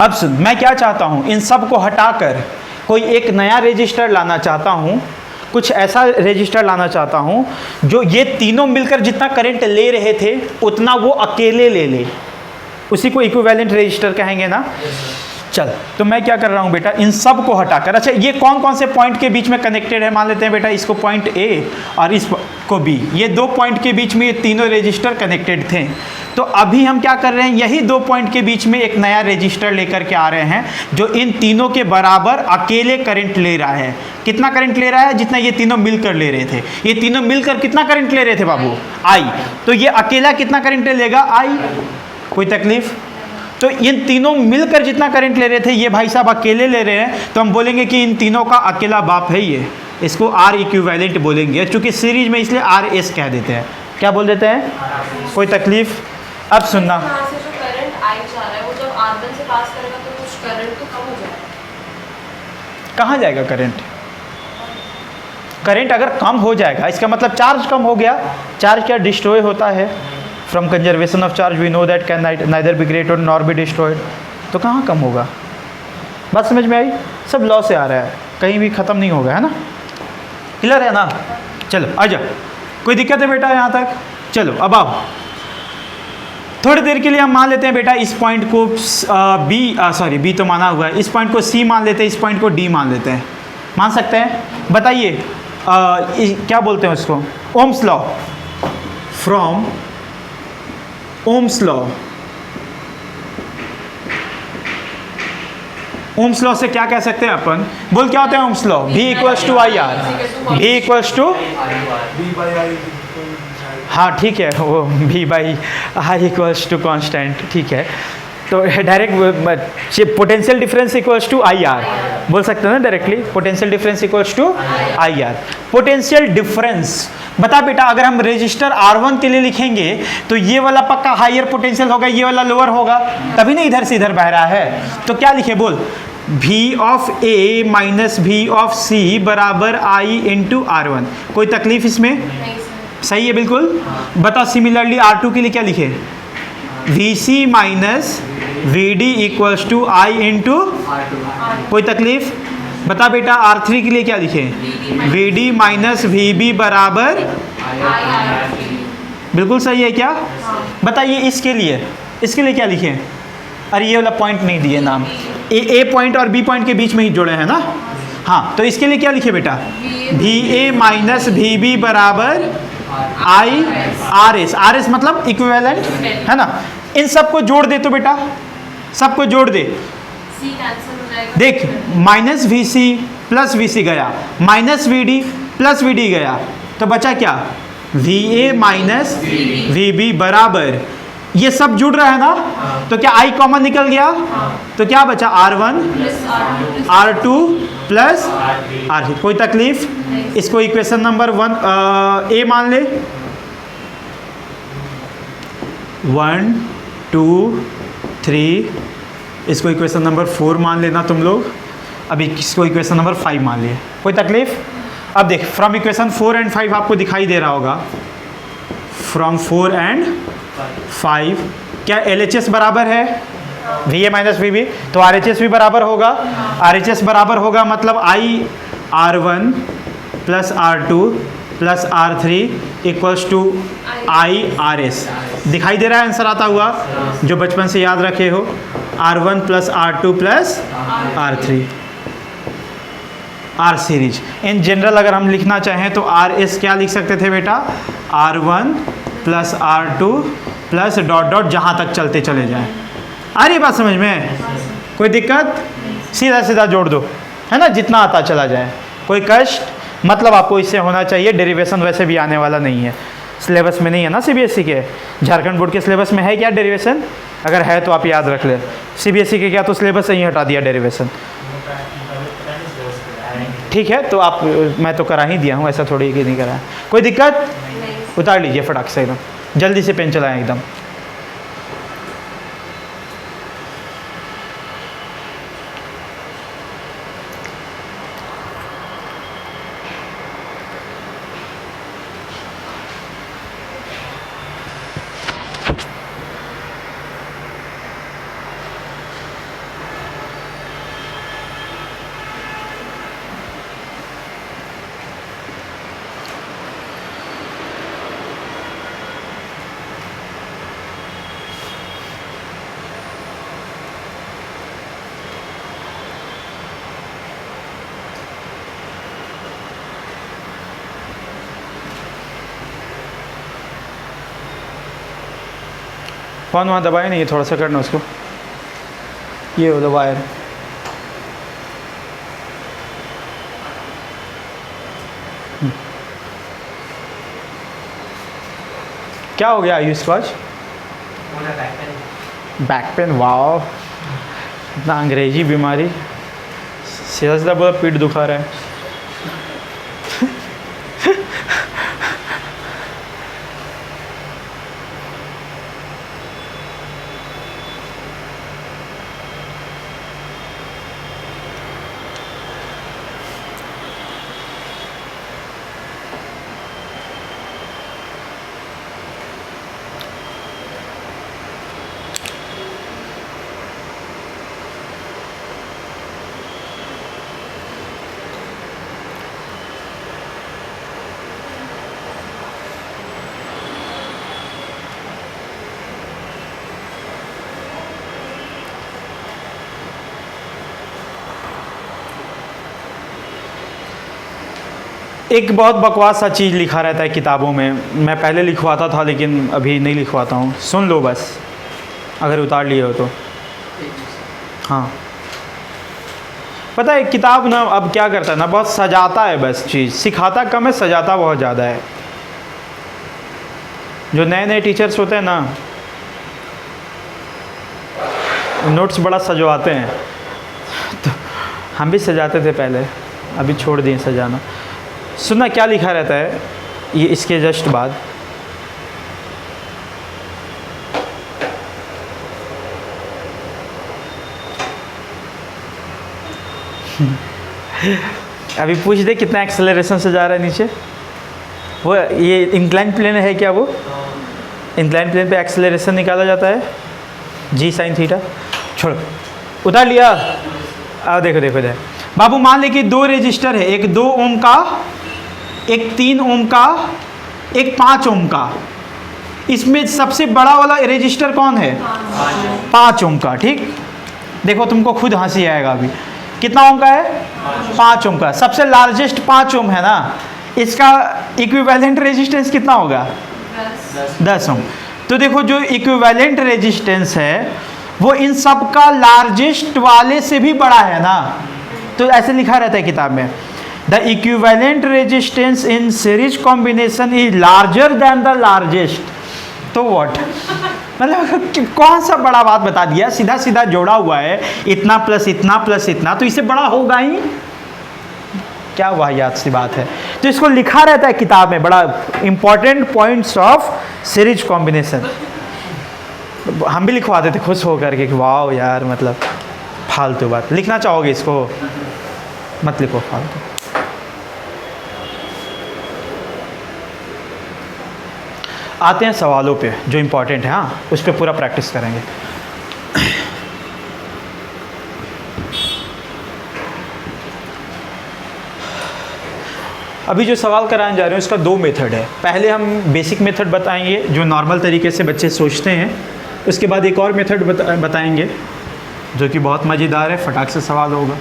अब सुन, मैं क्या चाहता हूं, इन सब को हटाकर कोई एक नया रजिस्टर लाना चाहता हूं, कुछ ऐसा रजिस्टर लाना चाहता हूं जो ये तीनों मिलकर जितना करंट ले रहे थे उतना वो अकेले ले ले, उसी को इक्विवेलेंट रजिस्टर कहेंगे ना। चल, तो मैं क्या कर रहा हूँ बेटा, इन सब को हटाकर, अच्छा ये कौन कौन से पॉइंट के बीच में कनेक्टेड है, मान लेते हैं बेटा इसको पॉइंट ए और इसको बी, ये दो पॉइंट के बीच में ये तीनों रजिस्टर कनेक्टेड थे। तो अभी हम क्या कर रहे हैं, यही दो पॉइंट के बीच में एक नया रजिस्टर लेकर के आ रहे हैं जो इन तीनों के बराबर अकेले करंट ले रहा है। कितना करंट ले रहा है? जितना ये तीनों मिलकर ले रहे थे। ये तीनों मिलकर कितना करंट ले रहे थे बाबू? आई। तो ये अकेला कितना करंट लेगा? आई। कोई तकलीफ? तो इन तीनों मिलकर जितना करंट ले रहे थे ये भाई साहब अकेले ले रहे हैं, तो हम बोलेंगे कि इन तीनों का अकेला बाप है ये, इसको आर इक्विवेलेंट बोलेंगे, क्योंकि सीरीज में इसलिए आर एस कह देते हैं। क्या बोल देते हैं? कोई तकलीफ? अब सुनना, यहाँ से जो करंट आई जा रहा है वो जब R1 से पास करेगा तो कुछ करंट तो कम हो जाएगा। कहाँ जाएगा करंट? करंट अगर कम हो जाएगा इसका मतलब चार्ज कम हो गया। चार्ज क्या डिस्ट्रॉय होता है? From conservation of charge we know that can neither be created nor be destroyed. तो कहाँ कम होगा? बात समझ में आई? सब लॉ से आ रहा है, कहीं भी ख़त्म नहीं होगा, है ना। क्लियर है ना? चलो आजा, कोई दिक्कत है बेटा यहाँ तक? चलो अब आओ, थोड़ी देर के लिए हम मान लेते हैं बेटा इस पॉइंट को बी तो माना हुआ है, इस पॉइंट को सी मान लेते हैं, इस पॉइंट को डी मान लेते हैं। मान सकते हैं? बताइए क्या बोलते हैं उसको? Ohm's law. From Ohm's law, Ohm's law से क्या कह सकते हैं अपन? बोल क्या होता है Ohm's law? V equals to I R, V equals to, हाँ ठीक है, वो V by I equals to constant, ठीक है। तो direct potential difference equals to I R बोल सकते हैं ना directly, potential difference equals to I R. Potential difference बता बेटा, अगर हम रेजिस्टर R1 के लिए लिखेंगे तो ये वाला पक्का हायर पोटेंशियल होगा, ये वाला लोअर होगा, तभी ना इधर से इधर बह रहा है। तो क्या लिखे बोल? V of A minus V of C बराबर I इंटू R1। कोई तकलीफ इसमें? नहीं सर। सही है बिल्कुल। बता सिमिलरली R2 के लिए क्या लिखे? VC minus VD equals to I into, कोई तकलीफ? बता बेटा R3 के लिए क्या लिखे? VD माइनस VB बराबर, बिल्कुल सही है क्या? बताइए इसके लिए क्या लिखे? अरे ये वाला पॉइंट नहीं दिए नाम, ए पॉइंट और बी पॉइंट के बीच में ही जोड़े हैं ना। हाँ, तो इसके लिए क्या लिखे बेटा? VA माइनस VB बराबर I RS। RS मतलब इक्विवेलेंट, है ना। इन सबको जोड़ दे तो बेटा, सबको जोड़ दे। C कैंसिल हो जाएगा। देख, माइनस VC प्लस VC गया, माइनस VD प्लस VD गया, तो बचा क्या? VA माइनस VB बराबर, ये सब जुड़ रहा है ना, तो क्या I कॉमन निकल गया? तो क्या बचा? R1 R2 plus R3। कोई तकलीफ? इसको इक्वेशन नंबर 1 A मान ले, 1 2 3, इसको इक्वेशन नंबर 4 मान लेना तुम लोग, अभी इसको इक्वेशन नंबर 5 मान लिए। कोई तकलीफ? अब देख, फ्रॉम इक्वेशन 4 एंड 5 आपको दिखाई दे रहा होगा, फ्रॉम 4 एंड 5 क्या LHS बराबर है VA माइनस VB, तो RHS भी बराबर होगा। RHS बराबर होगा मतलब I R1 plus R2 plus R3 equals to I RS। दिखाई दे रहा है आंसर आता हुआ, जो बचपन से याद रखे हो, R1 plus R2 plus R3, R series. In general अगर हम लिखना चाहें तो RS क्या लिख सकते थे बेटा? R1 plus R2 plus dot dot जहाँ तक चलते चले जाएं। आ रही बात समझ में? कोई दिक्कत? सीधा सीधा जोड़ दो, है ना, जितना आता चला जाए, कोई कष्ट मतलब आपको इससे होना चाहिए। डेरिवेशन वैसे भी आने वाला नहीं है, सिलेबस में नहीं है ना सीबीएसई के। झारखंड बोर्ड के सिलेबस में है क्या डेरिवेशन? अगर है तो आप याद रख ले। सीबीएसई के क्या तो सिलेबस से ही हटा दिया डेरिवेशन। ठीक है, तो आप, मैं तो करा ही दिया हूँ, ऐसा थोड़ी कि नहीं करा है। कोई दिक्कत? उतार लीजिए फटाक से एकदम, जल्दी से पेन चलाएं एकदम। फोन वहाँ दबाए नहीं, थोड़ा सा करना उसको, ये हो दबाए। क्या हो गया आयुष को आज? Back pain? वाओ, इतना अंग्रेजी बीमारी, सीधा बोला पीठ दुखा रहा है। एक बहुत बकवास सा चीज़ लिखा रहता है किताबों में, मैं पहले लिखवाता था लेकिन अभी नहीं लिखवाता हूँ, सुन लो बस, अगर उतार लिए हो तो। हाँ, पता है किताब ना अब क्या करता है ना, बहुत सजाता है बस चीज़, सिखाता कम है, सजाता बहुत ज़्यादा है। जो नए नए टीचर्स होते हैं ना, नोट्स बड़ा सजवाते हैं, तो हम भी सजाते थे पहले, अभी छोड़ दिए सजाना। सुनना क्या लिखा रहता है ये इसके जस्ट बाद। अभी पूछ दे कितना एक्सेलरेशन से जा रहा है नीचे। वो ये इंक्लाइन प्लेन है क्या? वो इंक्लाइन प्लेन पे एक्सेलरेशन निकाला जाता है, जी साइन थीटा। छोड़, उतार लिया। अब देखो देखो देखो बाबू, मान ले कि दो रेजिस्टर है, एक 2 ओम का, एक 3 ओम का, एक 5 ओम का। इसमें सबसे बड़ा वाला रेजिस्टर कौन है? 5 ओम का। ठीक, देखो तुमको खुद हंसी आएगा अभी। कितना ओम का है? 5 ओम का। सबसे लार्जेस्ट 5 ओम है ना, इसका इक्विवेलेंट रेजिस्टेंस कितना होगा? 10 ओम। तो देखो जो इक्विवेलेंट रेजिस्टेंस है वो इन सब का लार्जेस्ट वाले से भी बड़ा है ना, तो ऐसे लिखा रहता है किताब में, the equivalent resistance in series combination is larger than the largest. तो व्हाट, मतलब कौन सा बड़ा बात बता दिया, सीधा सीधा जोड़ा हुआ है, इतना प्लस इतना प्लस इतना, तो इससे बड़ा होगा ही क्या? वाहियात सी बात है। तो इसको लिखा रहता है किताब में, बड़ा important points of series combination. हम भी लिखवाते थे खुश होकर के कि वाह यार, मतलब फालतू बात। लिखना चाहोगे इसको? मत लिखो फालतू। आते हैं सवालों पे जो इम्पोर्टेंट है, हाँ उस पर पूरा प्रैक्टिस करेंगे। अभी जो सवाल कराने जा रहे हैं उसका 2 मेथड है। पहले हम बेसिक मेथड बताएंगे जो नॉर्मल तरीके से बच्चे सोचते हैं, उसके बाद एक और मेथड बताएंगे जो कि बहुत मज़ेदार है, फटाक से सवाल होगा।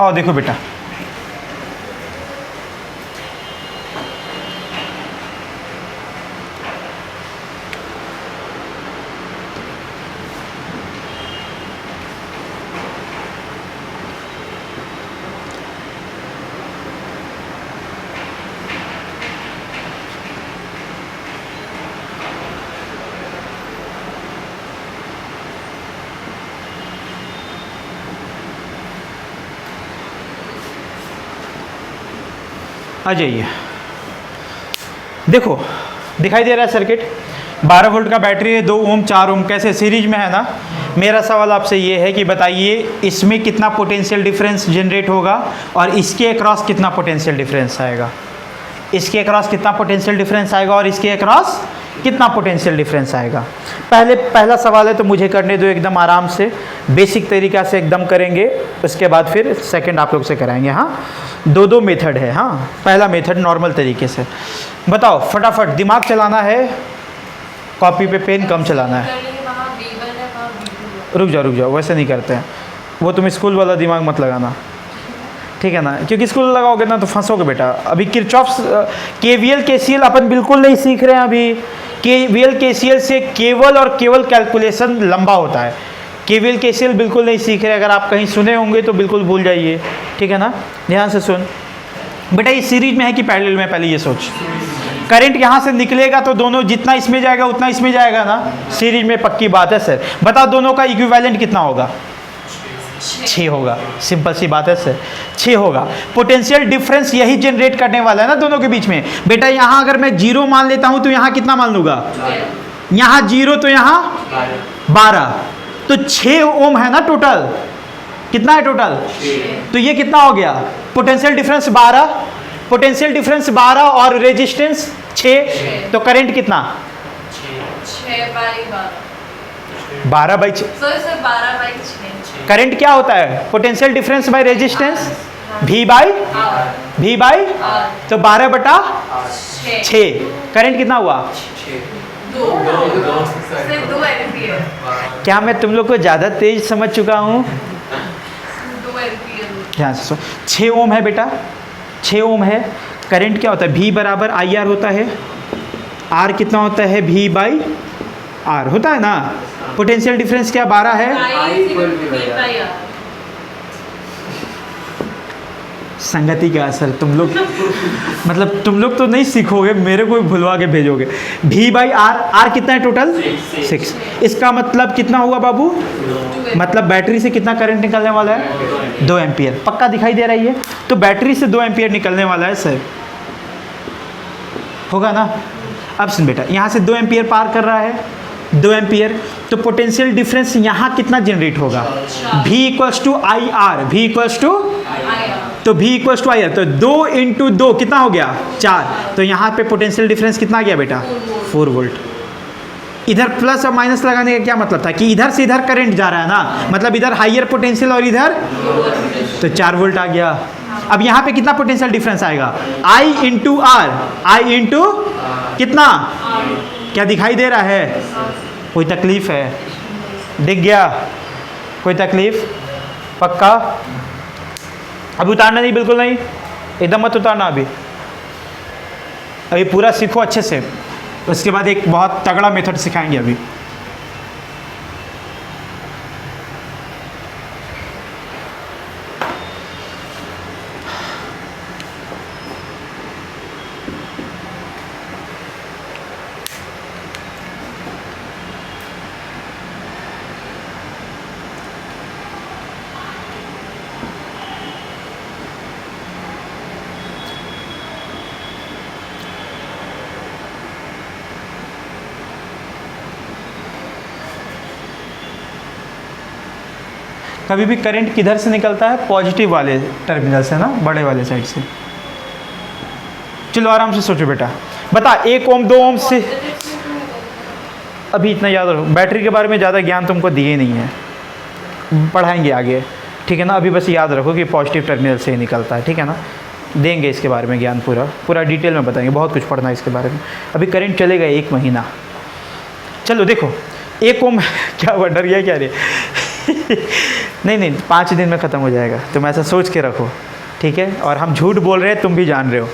और देखो बेटा, आ जाइए, देखो दिखाई दे रहा है सर्किट, 12 वोल्ट का बैटरी है, 2 ओम 4 ओम, कैसे सीरीज में है ना। मेरा सवाल आपसे ये है कि बताइए इसमें कितना पोटेंशियल डिफरेंस जनरेट होगा और इसके अक्रॉस कितना पोटेंशियल डिफरेंस आएगा, इसके अक्रॉस कितना पोटेंशियल डिफरेंस आएगा और इसके अक्रॉस कितना पोटेंशियल डिफरेंस आएगा। पहला सवाल है तो मुझे करने दो एकदम आराम से, बेसिक तरीक़ा से एकदम करेंगे, उसके बाद फिर सेकंड आप लोग से कराएंगे। हाँ, दो मेथड है। हाँ, पहला मेथड नॉर्मल तरीके से बताओ, फटाफट दिमाग चलाना है, कॉपी पे पेन कम चलाना है। रुक जाओ, वैसे नहीं करते हैं, वो तुम स्कूल वाला दिमाग मत लगाना, ठीक है ना, क्योंकि स्कूल लगाओगे ना तो फंसोगे बेटा। अभी किरचॉफ्स KVL KCL अपन बिल्कुल नहीं सीख रहे हैं अभी। KVL KCL से केवल और केवल कैलकुलेशन लंबा होता है, KVL KCL बिल्कुल नहीं सीख रहे। अगर आप कहीं सुने होंगे तो बिल्कुल भूल जाइए, ठीक है ना। ध्यान से सुन बेटा, ये सीरीज में है कि पैरेलल में, पहले ये सोच। करंट यहाँ से निकलेगा तो दोनों जितना इसमें जाएगा उतना इसमें जाएगा ना, सीरीज में पक्की बात है सर। बताओ दोनों का इक्विवेलेंट कितना होगा? 6 होगा, सिंपल सी बात है सर, 6 होगा। पोटेंशियल डिफरेंस यही जनरेट करने वाला है ना दोनों के बीच में। बेटा यहाँ अगर मैं 0 मान लेता हूँ तो यहाँ कितना मान लूँगा? यहाँ 0 तो यहाँ 12, तो 6 ओम है ना टोटल। कितना है टोटल? तो ये कितना हो गया? पोटेंशियल डिफरेंस 12, पोटेंशियल डिफरेंस 12 और रेजिस्टेंस 6, तो करंट कितना? 12/6। करंट क्या होता है? Potential difference by resistance, V by तो 12/6। करंट कितना हुआ? 2 एम्पीयर। क्या मैं तुम लोग को ज़्यादा तेज समझ चुका हूँ? 2 एम्पीयर। ध्यान से सुन, 6 ओम है बेटा, 6 ओम है। करंट क्या होता है? V बराबर IR होता है। R कितना होता है? V/R होता है ना। पोटेंशियल डिफरेंस क्या 12 है? संगति का असर। तुम लोग मतलब तुम लोग तो नहीं सीखोगे, मेरे को भी भुलवा के भेजोगे। V/R, R कितना है टोटल? 6। इसका मतलब कितना हुआ बाबू? मतलब बैटरी से कितना करंट निकलने वाला है? 2 एम्पियर। पक्का दिखाई दे रही है? तो बैटरी से 2 एम्पियर निकलने वाला है सर, होगा ना। अब सुन बेटा, यहाँ से 2 एम्पियर पार कर रहा है, 2 एम्पियर, तो पोटेंशियल डिफरेंस यहाँ कितना जनरेट होगा? V = IR, V तो V = IR, तो 2 × 2 कितना हो गया? 4। तो यहाँ पे पोटेंशियल डिफरेंस कितना गया बेटा? 4 वोल्ट। इधर प्लस और माइनस लगाने का क्या मतलब था कि इधर से इधर करंट जा रहा है ना, मतलब इधर हाइयर पोटेंशियल और इधर, तो 4 वोल्ट आ गया। अब यहाँ पे कितना पोटेंशियल डिफरेंस आएगा? I × R, I × कितना? क्या दिखाई दे रहा है? कोई तकलीफ है? दिख गया? कोई तकलीफ? पक्का? अभी उतारना नहीं, बिल्कुल नहीं, एकदम मत उतारना अभी पूरा सीखो अच्छे से। उसके बाद एक बहुत तगड़ा मेथड सिखाएंगे अभी। कभी भी करंट किधर से निकलता है? पॉजिटिव वाले टर्मिनल से ना, बड़े वाले साइड से। चलो आराम से सोचो बेटा। बता 1 ओम 2 ओम से, अभी इतना याद रखो, बैटरी के बारे में ज़्यादा ज्ञान तुमको दिए नहीं है, पढ़ाएंगे आगे, ठीक है ना। अभी बस याद रखो कि पॉजिटिव टर्मिनल से ही निकलता है, ठीक है ना। देंगे इसके बारे में ज्ञान, पूरा डिटेल में बताएंगे, बहुत कुछ पढ़ना है इसके बारे में। अभी करंट चलेगा 1 महीना। चलो देखो 1 ओम क्या हुआ, डर गया क्या रे? नहीं 5 दिन में ख़त्म हो जाएगा, तुम ऐसा सोच के रखो, ठीक है। और हम झूठ बोल रहे हैं, तुम भी जान रहे हो।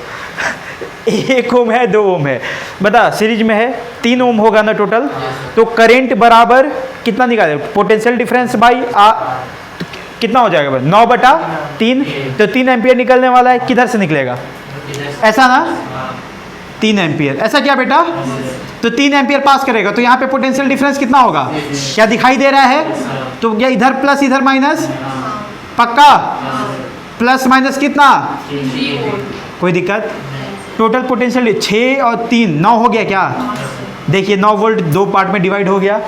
1 ओम है, 2 ओम है, बता सीरीज में है, 3 ओम होगा ना टोटल। तो करंट बराबर कितना निकाले? पोटेंशियल डिफरेंस बाई कितना हो जाएगा? 9/3, तो 3 एम्पियर निकलने वाला है। किधर से निकलेगा? ऐसा ना, 3 एम्पियर। ऐसा क्या बेटा? तो 3 एम्पियर पास करेगा, तो यहाँ पे पोटेंशियल डिफरेंस कितना होगा? क्या दिखाई दे रहा है? तो क्या इधर प्लस इधर माइनस? पक्का? प्लस माइनस कितना? कोई दिक्कत? टोटल पोटेंशियल 6 और 3 9 हो गया क्या? देखिए 9 वोल्ट दो पार्ट में डिवाइड हो गया।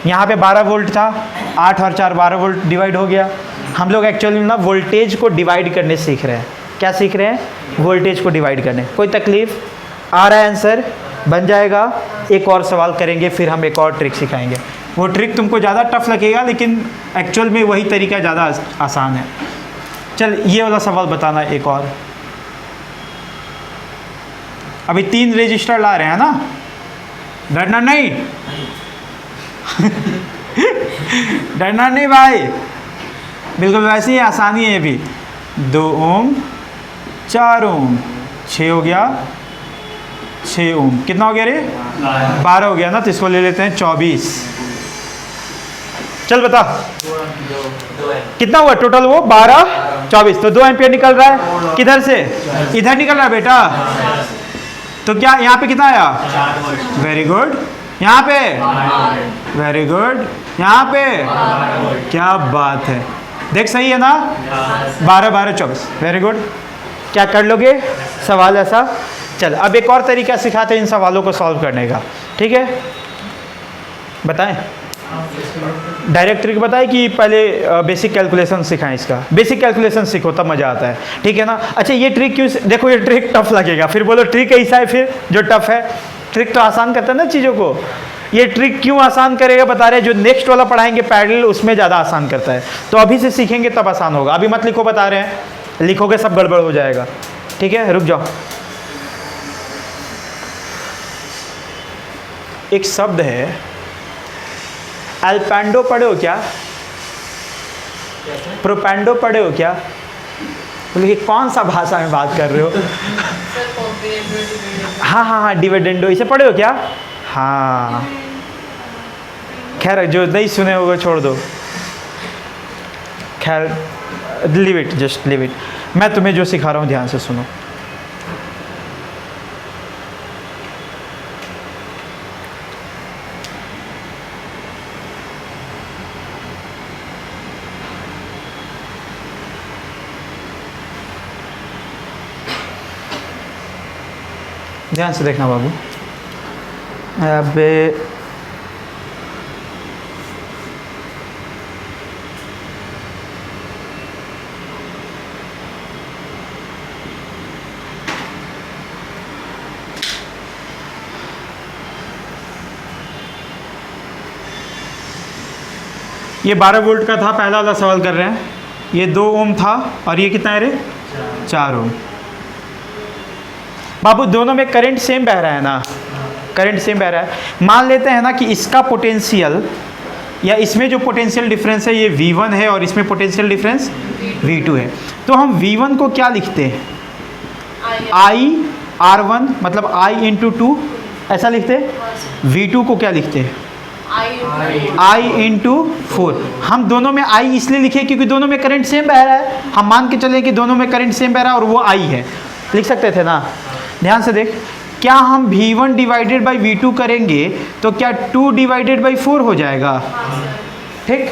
यहाँ पे 12 वोल्ट था, 8 और 4 12 वोल्ट डिवाइड हो गया। हम लोग एक्चुअली ना वोल्टेज को डिवाइड करने सीख रहे हैं। क्या सीख रहे हैं? वोल्टेज को डिवाइड करने। कोई तकलीफ? आ रहा है आंसर? बन जाएगा। एक और सवाल करेंगे, फिर हम एक और ट्रिक सिखाएंगे। वो ट्रिक तुमको ज़्यादा टफ लगेगा, लेकिन एक्चुअल में वही तरीका ज़्यादा आसान है। चल ये वाला सवाल बताना एक और। अभी 3 रजिस्टर ला रहे हैं ना, डरना नहीं। डरना नहीं भाई, बिल्कुल वैसे ही आसानी है। ये भी 2 ओम 4 ओम 6 हो गया, 6 ओम कितना हो गया रे? 12 हो गया ना, तो इसको ले लेते हैं 24। चल बता कितना हुआ टोटल? वो 12 24, तो 2 एम्पियर निकल रहा है। किधर से? इधर निकल रहा है बेटा। तो क्या यहाँ पे कितना आया? Very good. यहाँ पे वेरी गुड। यहाँ पे क्या बात है, देख सही है ना? 12 12 24 वेरी गुड। क्या कर लोगे सवाल ऐसा? चल अब एक और तरीका सिखाते हैं इन सवालों को सॉल्व करने का, ठीक है? बताएं डायरेक्ट ट्रिक बताएं कि पहले बेसिक कैलकुलेशन सिखाएं। इसका बेसिक कैलकुलेशन सीखो तब मज़ा आता है, ठीक है ना? अच्छा ये ट्रिक क्यों? देखो ये ट्रिक टफ लगेगा, फिर बोलो ट्रिक ऐसा है फिर जो टफ है। ट्रिक तो आसान करता है ना चीज़ों को। ये ट्रिक क्यों आसान करेगा बता रहे हैं, जो नेक्स्ट वाला पढ़ाएंगे पैरेलल उसमें ज़्यादा आसान करता है। तो अभी से सीखेंगे तब आसान होगा। अभी मत लिखो, बता रहे हैं, लिखोगे सब गड़बड़ हो जाएगा, ठीक है? रुक जाओ। एक शब्द है अल्पेंडो, पढ़े हो क्या? प्रोपेंडो पढ़े हो क्या? बोले कौन सा भाषा में बात कर रहे हो? हाँ हाँ हाँ, डिविडेंडो, इसे पढ़े हो क्या? हाँ खैर जो नहीं सुने होगा छोड़ दो, खैर leave it, just leave it. मैं तुम्हें जो सिखा रहा हूँ ध्यान से सुनो। ध्यान से देखना बाबू। अब ये 12 वोल्ट का था, पहला वाला सवाल कर रहे हैं। ये 2 ओम था और ये कितना है रे? 4 ओम। बाबू दोनों में करंट सेम बह रहा है ना? करंट सेम बह रहा है। मान लेते हैं ना कि इसका पोटेंशियल या इसमें जो पोटेंशियल डिफरेंस है ये V1 है और इसमें पोटेंशियल डिफरेंस V2 है। तो हम V1 को क्या लिखते हैं? I R1 मतलब I इंटू 2 ऐसा लिखते हैं। V2 को क्या लिखते हैं? I into 4। हम दोनों में I इसलिए लिखे क्योंकि दोनों में करंट सेम बह रहा है। हम मान के चले कि दोनों में करंट सेम बह रहा है और वो I है, लिख सकते थे ना? ध्यान से देख, क्या हम V1 डिवाइडेड बाई V2 करेंगे तो क्या 2 डिवाइडेड बाई 4 हो जाएगा? ठीक,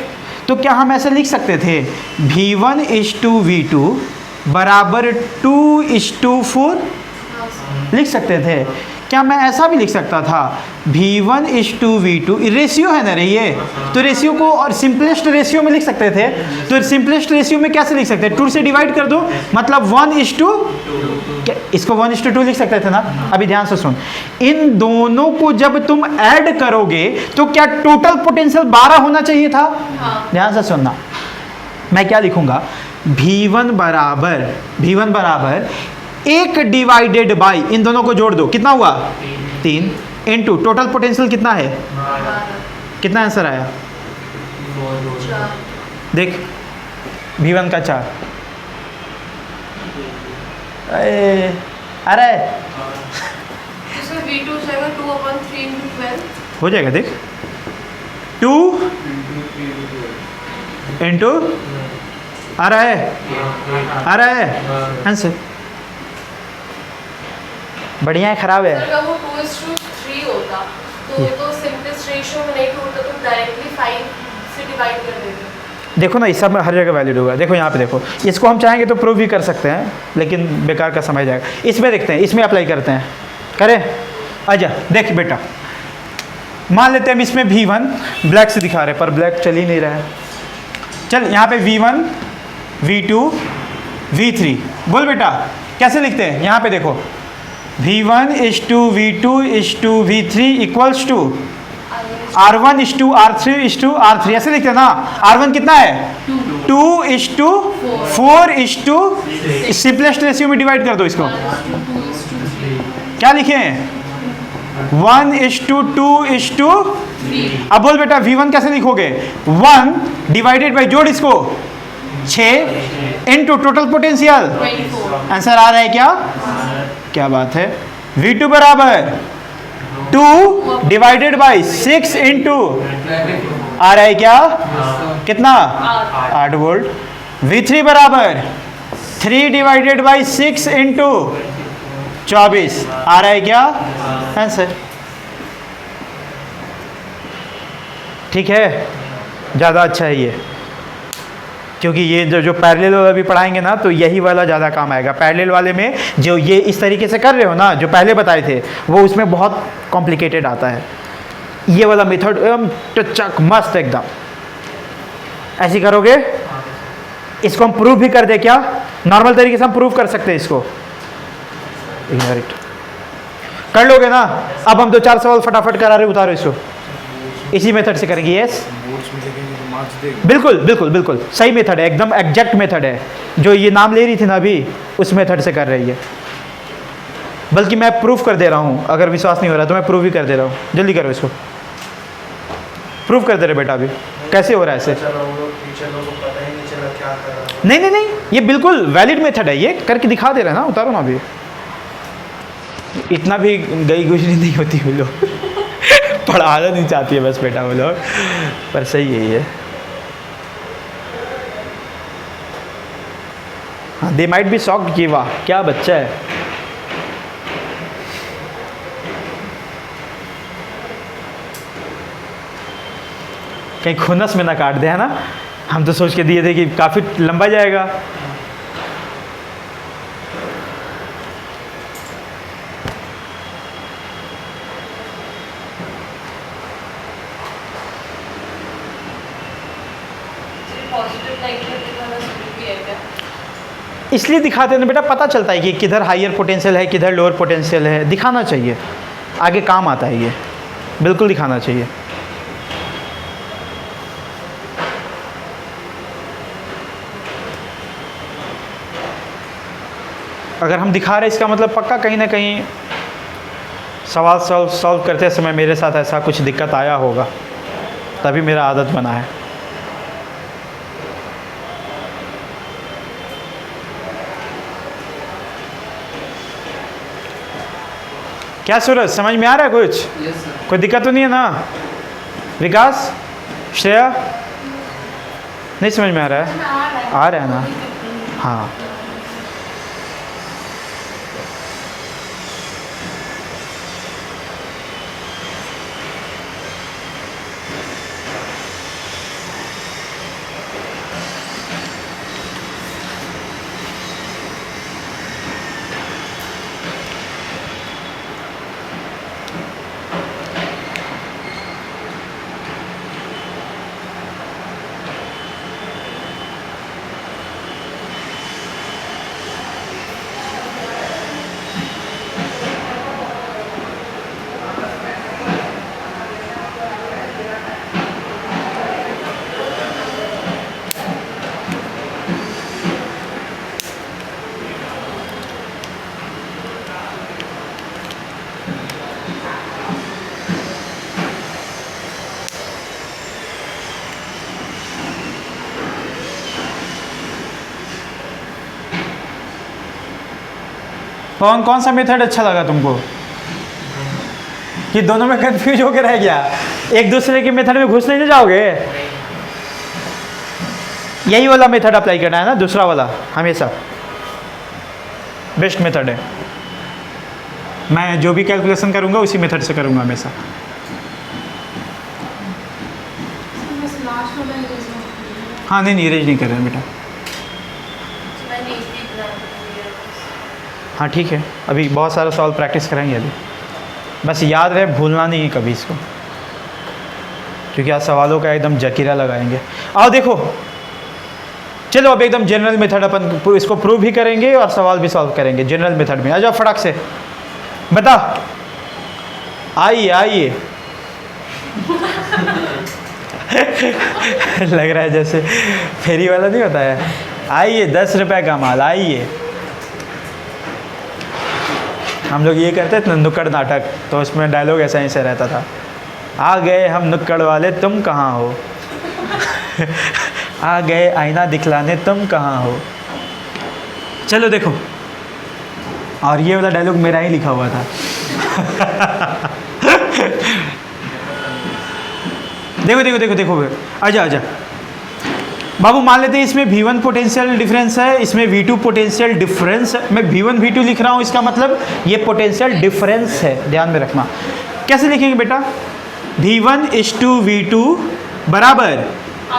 तो क्या हम ऐसे लिख सकते थे V1 इज टू V2 बराबर 2 इज टू 4? लिख सकते थे। क्या मैं ऐसा भी लिख सकता था V1 is to V2? Ratio है ना रे ये, तो रेशियो को और सिंपलेस्ट रेशियो में लिख सकते थे। तो सिंपलेस्ट रेशियो में कैसे लिख सकते हैं? 2 से डिवाइड कर दो, मतलब 1 इज टू, इसको 1 इज टू 2 लिख सकते थे ना? अभी ध्यान से सुन, इन दोनों को जब तुम ऐड करोगे तो क्या टोटल पोटेंशियल 12 होना चाहिए था? ध्यान से सुनना, मैं क्या लिखूंगा? V1 बराबर 1 डिवाइडेड बाई, इन दोनों को जोड़ दो, कितना हुआ? 3 इनटू टोटल पोटेंशियल कितना है? कितना आंसर आया? देख V1 का 4। अरे इसमें V2 जाएगा 2/3 into 12 हो जाएगा, देख 2 इंटू आ रहा है आंसर। बढ़िया है, खराब है? अगर वो 2:3 होता तो सिंपलेस्ट रेशियो में नहीं होता तो डायरेक्टली 5 से डिवाइड कर देते। देखो ना, इस सब में हर जगह वैलिड होगा। देखो यहाँ पे देखो, इसको हम चाहेंगे तो प्रूव भी कर सकते हैं, लेकिन बेकार का समय जाएगा। इसमें देखते हैं, इसमें अप्लाई करते हैं, करें? आजा देख बेटा, मान लेते हैं हम इसमें V1 ब्लैक से दिखा रहे हैं, पर ब्लैक चल ही नहीं रहा है। चल यहाँ पे V1 V2 V3 बोल बेटा, कैसे लिखते हैं? यहाँ पे देखो, V1 is to V2 is to V3 equals to R1 is to R3 is to R3, ऐसे लिखते हैं ना। R1 कितना है? 2 is to 4 is to, simplest ratio में डिवाइड कर दो इसको। क्या लिखे हैं? 1 is to 2 is to। अब बोल बेटा V1 कैसे लिखोगे? 1 डिवाइडेड बाई, जोड़ इसको, 6 इनटू टोटल पोटेंशियल। आंसर आ रहा है क्या? क्या बात है। V2 बराबर 2 डिवाइडेड बाई 6 इंटू, आ रहा है क्या? कितना? 8 वोल्ट। V3 बराबर 3 डिवाइडेड बाई 6 इंटू 24, आ रहा है क्या? आंसर। ठीक है, ज़्यादा अच्छा है ये, क्योंकि ये जो पैरेलल वाला भी पढ़ाएंगे ना, तो यही वाला ज़्यादा काम आएगा। पैरेलल वाले में जो ये इस तरीके से कर रहे हो ना, जो पहले बताए थे, वो उसमें बहुत कॉम्प्लिकेटेड आता है। ये वाला मेथड एकदम चक मस्त एकदम। ऐसे करोगे, इसको हम प्रूव भी कर दे क्या? नॉर्मल तरीके से हम प्रूव कर सकते हैं इसको। इग्नोरेट कर लोगे ना? अब हम 2-4 सवाल फटाफट करा रहे, उतारो इसको, इसी मेथड से करेंगे। यस बिल्कुल बिल्कुल बिल्कुल सही मेथड है, एकदम एग्जैक्ट मेथड है। जो ये नाम ले रही थी ना अभी, उस मेथड से कर रही है। बल्कि मैं प्रूफ कर दे रहा हूँ, अगर विश्वास नहीं हो रहा तो मैं प्रूफ ही कर दे रहा हूँ। जल्दी करो इसको, प्रूफ कर दे रहे बेटा। अभी कैसे हो रहा है ऐसे? नहीं नहीं नहीं, ये बिल्कुल वैलिड मेथड है, ये करके दिखा दे रहे हैं ना। उतारो ना अभी, इतना भी गई गुजरी नहीं होती वो लोग पढ़ाना नहीं चाहती है बस बेटा वो लोग, पर सही है ये। हाँ, दे माइट बी शॉक्ड कि वाह क्या बच्चा है। कहीं खुनस में ना काट दे, है ना? हम तो सोच के दिए थे कि काफ़ी लंबा जाएगा। इसलिए दिखाते हैं ना बेटा, पता चलता है कि किधर हायर पोटेंशियल है, किधर लोअर पोटेंशियल है। दिखाना चाहिए, आगे काम आता है ये, बिल्कुल दिखाना चाहिए। अगर हम दिखा रहे, इसका मतलब पक्का कहीं ना कहीं सवाल सॉल्व करते समय मेरे साथ ऐसा कुछ दिक्कत आया होगा, तभी मेरा आदत बना है। क्या सूरज, समझ में आ रहा है कुछ? Yes sir. कोई दिक्कत तो नहीं है ना? विकास, श्रेया, नहीं समझ में आ रहा है? आ रहा है ना? हाँ, कौन सा मेथड अच्छा लगा तुमको? कि दोनों में कंफ्यूज होकर रह गया? एक दूसरे के मेथड में घुस नहीं जाओगे? यही वाला मेथड अप्लाई करना है ना, दूसरा वाला हमेशा बेस्ट मेथड है। मैं जो भी कैलकुलेशन करूँगा उसी मेथड से करूँगा हमेशा। हाँ नहीं इरेज नहीं कर रहे हैं बेटा। मैं नहीं भी बना हाँ ठीक है, अभी बहुत सारा सवाल प्रैक्टिस कराएंगे अभी, बस याद रहे भूलना नहीं है कभी इसको, क्योंकि आज सवालों का एकदम जकीरा लगाएंगे। आओ देखो, चलो अब एकदम जनरल मेथड अपन इसको प्रूव भी करेंगे और सवाल भी सॉल्व करेंगे जनरल मेथड में। आ जाओ फटाक से बता, आइए आइए लग रहा है जैसे फेरी वाला नहीं होता है, आइए 10 रुपये का माल आइए। हम लोग ये करते थे नुक्कड़ नाटक, तो उसमें डायलॉग ऐसा ही से रहता था, आ गए हम नुक्कड़ वाले तुम कहाँ हो आ गए आईना दिखलाने तुम कहाँ हो। चलो देखो, और ये वाला डायलॉग मेरा ही लिखा हुआ था देखो देखो देखो देखो, आजा आजा बाबू, मान लेते हैं इसमें V1 पोटेंशियल डिफरेंस है, इसमें V2 पोटेंशियल डिफरेंस है। मैं V1 V2 लिख रहा हूँ, इसका मतलब ये पोटेंशियल डिफरेंस है, ध्यान में रखना। कैसे लिखेंगे बेटा? V1:V2 बराबर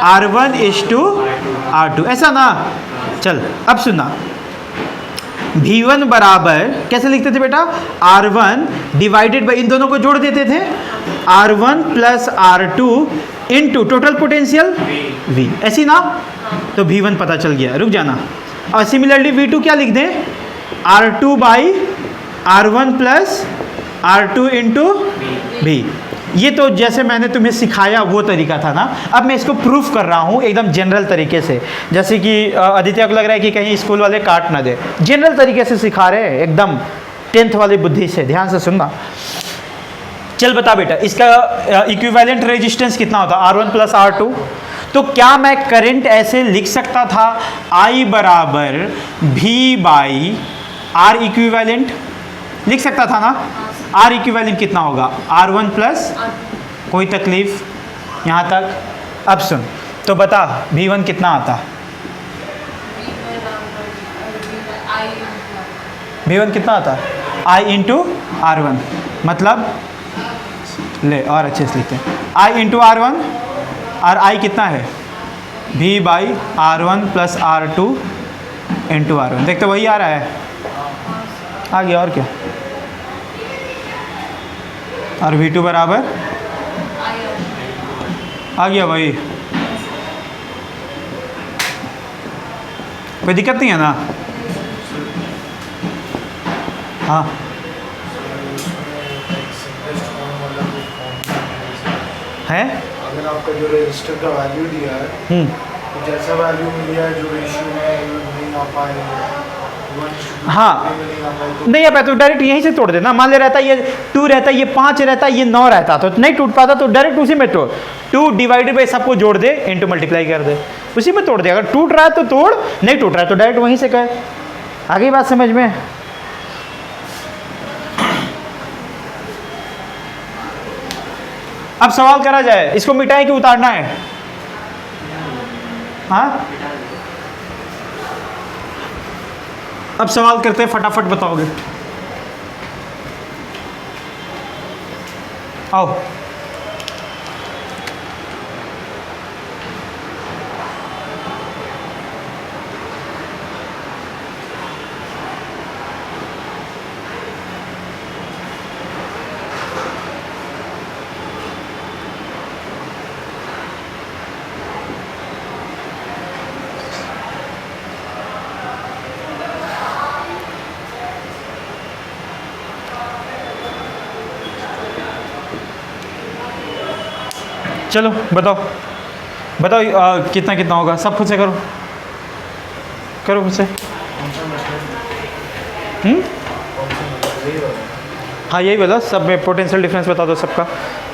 R1:R2, ऐसा ना। चल अब सुनना, V1 बराबर कैसे लिखते थे बेटा? R1 डिवाइडेड बाई, इन दोनों को जोड़ देते थे, R1 plus R2 into total potential V, ऐसी ना। तो V1 पता चल गया, रुक जाना। और सिमिलरली V2 क्या लिख दें? R2 by R1 plus R2 into V। ये तो जैसे मैंने तुम्हें सिखाया वो तरीका था ना। अब मैं इसको प्रूफ कर रहा हूँ एकदम जनरल तरीके से, जैसे कि आदित्य को लग रहा है कि कहीं स्कूल वाले काट ना दे, जनरल तरीके से सिखा रहे हैं एकदम 10th वाली बुद्धि से, ध्यान से सुनना। चल बता बेटा, इसका इक्विवेलेंट रेजिस्टेंस कितना होता? R1 plus R2। तो क्या मैं करंट ऐसे लिख सकता था, I बराबर V बाई R इक्विवेलेंट लिख सकता था ना? R इक्विवेलेंट कितना होगा? R1 प्लस, कोई तकलीफ यहाँ तक? अब सुन, तो बता V1 कितना आता? V1 कितना आता? I इंटू R1, मतलब ले और अच्छे से लिखते हैं, I इंटू R1, और I कितना है? V by R1 plus R2 into R1। देखते वही आ रहा है, आ गया और क्या? और V2 बराबर आ गया वही, कोई दिक्कत नहीं है ना? हाँ है, अगर आपका जो रजिस्टर का वैल्यू दिया है तो जैसा वैल्यू मिला है, जो रेशियो में नहीं आ पाए, हाँ नहीं आ पाए, तो नहीं आ पाया तो डायरेक्ट यहीं से तोड़ देना। मान ले रहता ये 2 रहता, ये 5 रहता, ये 9 रहता, तो नहीं टूट पाता, तो डायरेक्ट उसी में तोड़। 2 डिवाइडेड बाई सबको जोड़ दे, इंटू मल्टीप्लाई कर दे, उसी में तोड़ दे। अगर टूट रहा है तो तोड़, नहीं टूट रहा है तो डायरेक्ट वहीं से कहे। आगे बात समझ में? अब सवाल करा जाए, इसको मिटाए कि उतारना है? हाँ अब सवाल करते हैं, फटाफट बताओगे। आओ चलो बताओ बताओ, कितना कितना होगा? सब खुद से करो, करो खुद से। हाँ यही बोला, सब में पोटेंशियल डिफरेंस बता दो सबका,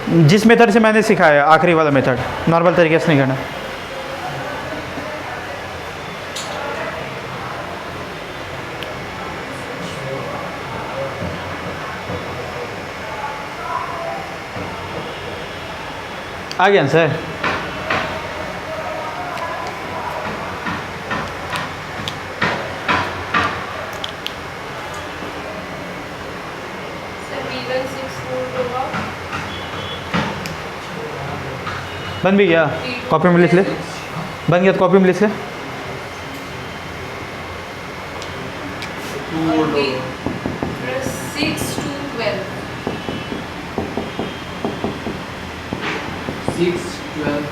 जिस मेथड से मैंने सिखाया, आखिरी वाला मेथड, नॉर्मल तरीके से नहीं करना। आ गया आंसर? बन भी गया, कॉपी में लिख ले। बन गया तो कॉपी में लिख ले। B plus 6 to 12. 6, 12.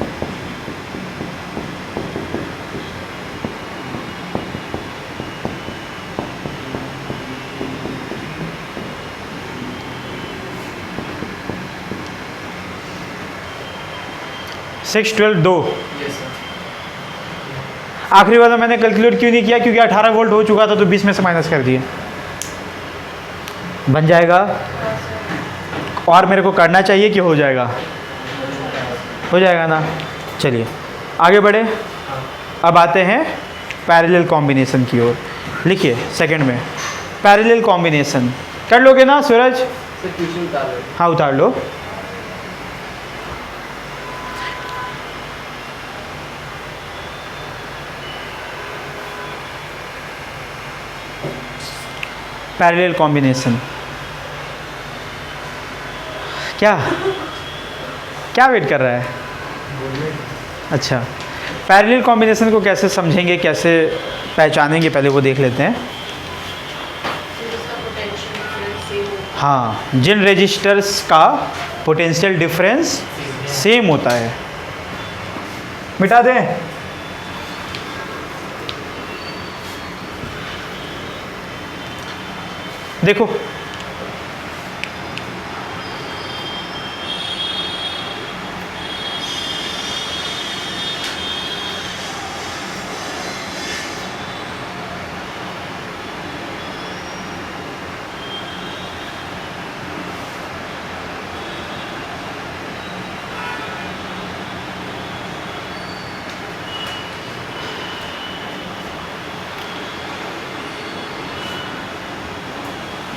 Six 12 2। Yes sir. आखिरी वाला मैंने कैलकुलेट क्यों नहीं किया, क्योंकि 18 वोल्ट हो चुका था तो 20 में से माइनस कर दिए। बन जाएगा और मेरे को करना चाहिए कि हो जाएगा? हो जाएगा ना। चलिए आगे बढ़े। अब आते हैं पैरेलल कॉम्बिनेशन की ओर। लिखिए सेकंड में पैरेलल कॉम्बिनेशन कर लोगे ना सूरज? सर ट्यूशन उतार लो। हाँ उतार लो। पैरेलल कॉम्बिनेशन क्या क्या वेट कर रहा है? अच्छा, पैरेलल कॉम्बिनेशन को कैसे समझेंगे, कैसे पहचानेंगे, पहले वो देख लेते हैं। जिसका पोटेंशियल डिफरेंस सेम हो। हाँ, जिन रेजिस्टर्स का पोटेंशियल डिफरेंस सेम होता है। मिटा दें। देखो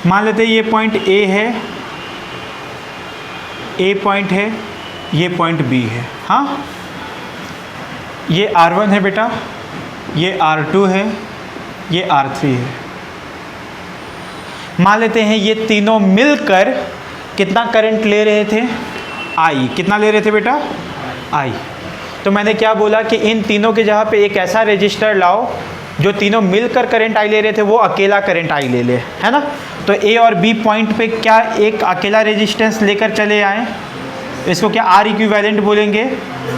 मान लेते हैं ये पॉइंट ए है, ए पॉइंट है, ये पॉइंट बी है। हाँ, ये R1 है बेटा, ये R2 है, ये R3 है। मान लेते हैं ये तीनों मिलकर कितना करंट ले रहे थे? I। कितना ले रहे थे बेटा? I। तो मैंने क्या बोला कि इन तीनों के जगह पे एक ऐसा रजिस्टर लाओ जो तीनों मिलकर करंट I ले रहे थे, वो अकेला करंट I ले ले, है ना। तो ए और बी पॉइंट पे क्या एक अकेला रेजिस्टेंस लेकर चले आए, इसको क्या R इक्विवेलेंट बोलेंगे।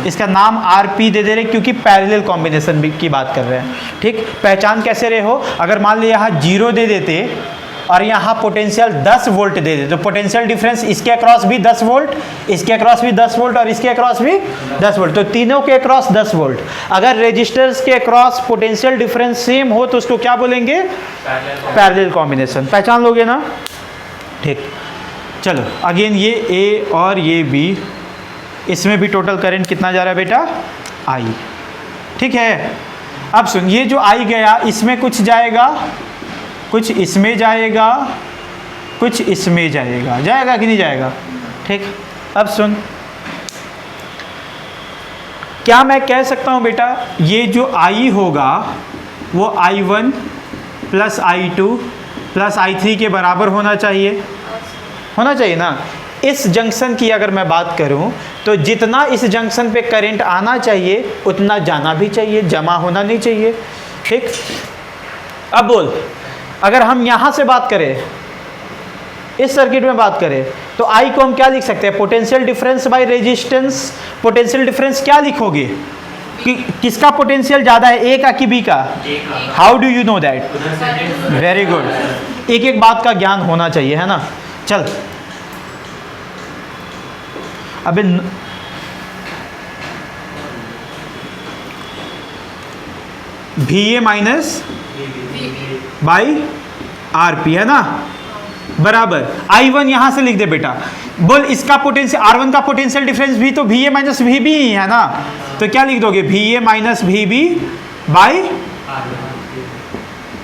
इसका नाम RP दे दे रहे क्योंकि पैरेलल कॉम्बिनेशन की बात कर रहे हैं। ठीक, पहचान कैसे रहे हो? अगर मान लो यहाँ 0 दे देते और यहाँ पोटेंशियल 10 वोल्ट दे देते तो पोटेंशियल डिफरेंस इसके अक्रॉस भी 10 वोल्ट, इसके अक्रॉस भी 10 वोल्ट और इसके अक्रॉस भी 10 वोल्ट, तो तीनों के अक्रॉस 10 वोल्ट। अगर रेजिस्टर्स के अक्रॉस पोटेंशियल डिफरेंस सेम हो तो उसको क्या बोलेंगे? Parallel combination. पहचान लोगे ना? ठीक, चलो अगेन ये ए और ये बी, इसमें भी टोटल करंट कितना जा रहा है बेटा? I। ठीक है, अब सुन, ये जो I गया इसमें कुछ जाएगा, कुछ इसमें जाएगा, कुछ इसमें जाएगा, जाएगा कि नहीं जाएगा? ठीक, अब सुन, क्या मैं कह सकता हूँ बेटा ये जो I होगा वो I1 plus I2 plus I3 के बराबर होना चाहिए, होना चाहिए ना। इस जंक्शन की अगर मैं बात करूं तो जितना इस जंक्शन पे करंट आना चाहिए उतना जाना भी चाहिए, जमा होना नहीं चाहिए। ठीक, अब बोल, अगर हम यहाँ से बात करें, इस सर्किट में बात करें तो I को हम क्या लिख सकते हैं? Potential difference by resistance. Potential difference क्या लिखोगे कि किसका पोटेंशियल ज़्यादा है, ए का कि बी का? How do you know that? Very good, एक एक बात का ज्ञान होना चाहिए, है ना। चल अबे VA माइनस बाई RP है ना, बराबर I1 यहां से लिख दे बेटा। बोल, इसका पोटेंशियल R1 का पोटेंशियल डिफरेंस भी तो VA माइनस VB ही है ना, तो क्या लिख दोगे? VA minus VB by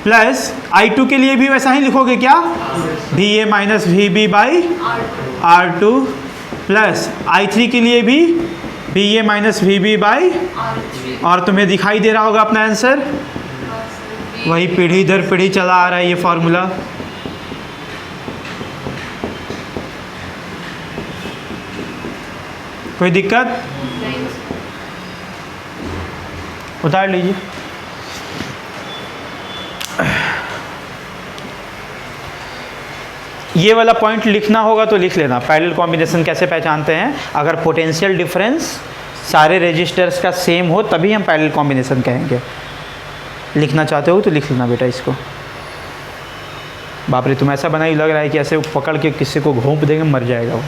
plus I2 के लिए भी वैसा ही लिखोगे क्या? VA minus VB by R2 plus I3 के लिए भी VA माइनस VB बाई, और तुम्हें दिखाई दे रहा होगा अपना आंसर, वही पीढ़ी दर पीढ़ी चला आ रहा है ये फॉर्मूला। कोई दिक्कत? उतार लीजिए। ये वाला पॉइंट लिखना होगा तो लिख लेना। पैरेलल कॉम्बिनेशन कैसे पहचानते हैं? अगर पोटेंशियल डिफरेंस सारे रेजिस्टर्स का सेम हो तभी हम पैरेलल कॉम्बिनेशन कहेंगे। लिखना चाहते हो तो लिख लेना बेटा इसको। बाप रे, तुम ऐसा बनाई लग रहा है कि ऐसे पकड़ के किसी को घोंप देंगे मर जाएगा वो।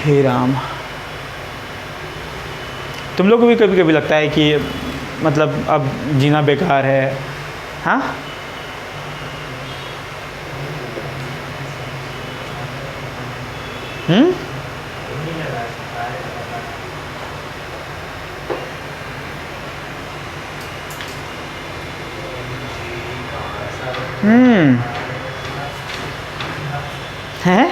हे राम, तुम लोग को भी कभी कभी लगता है कि मतलब अब जीना बेकार है? हाँ, हम्म, है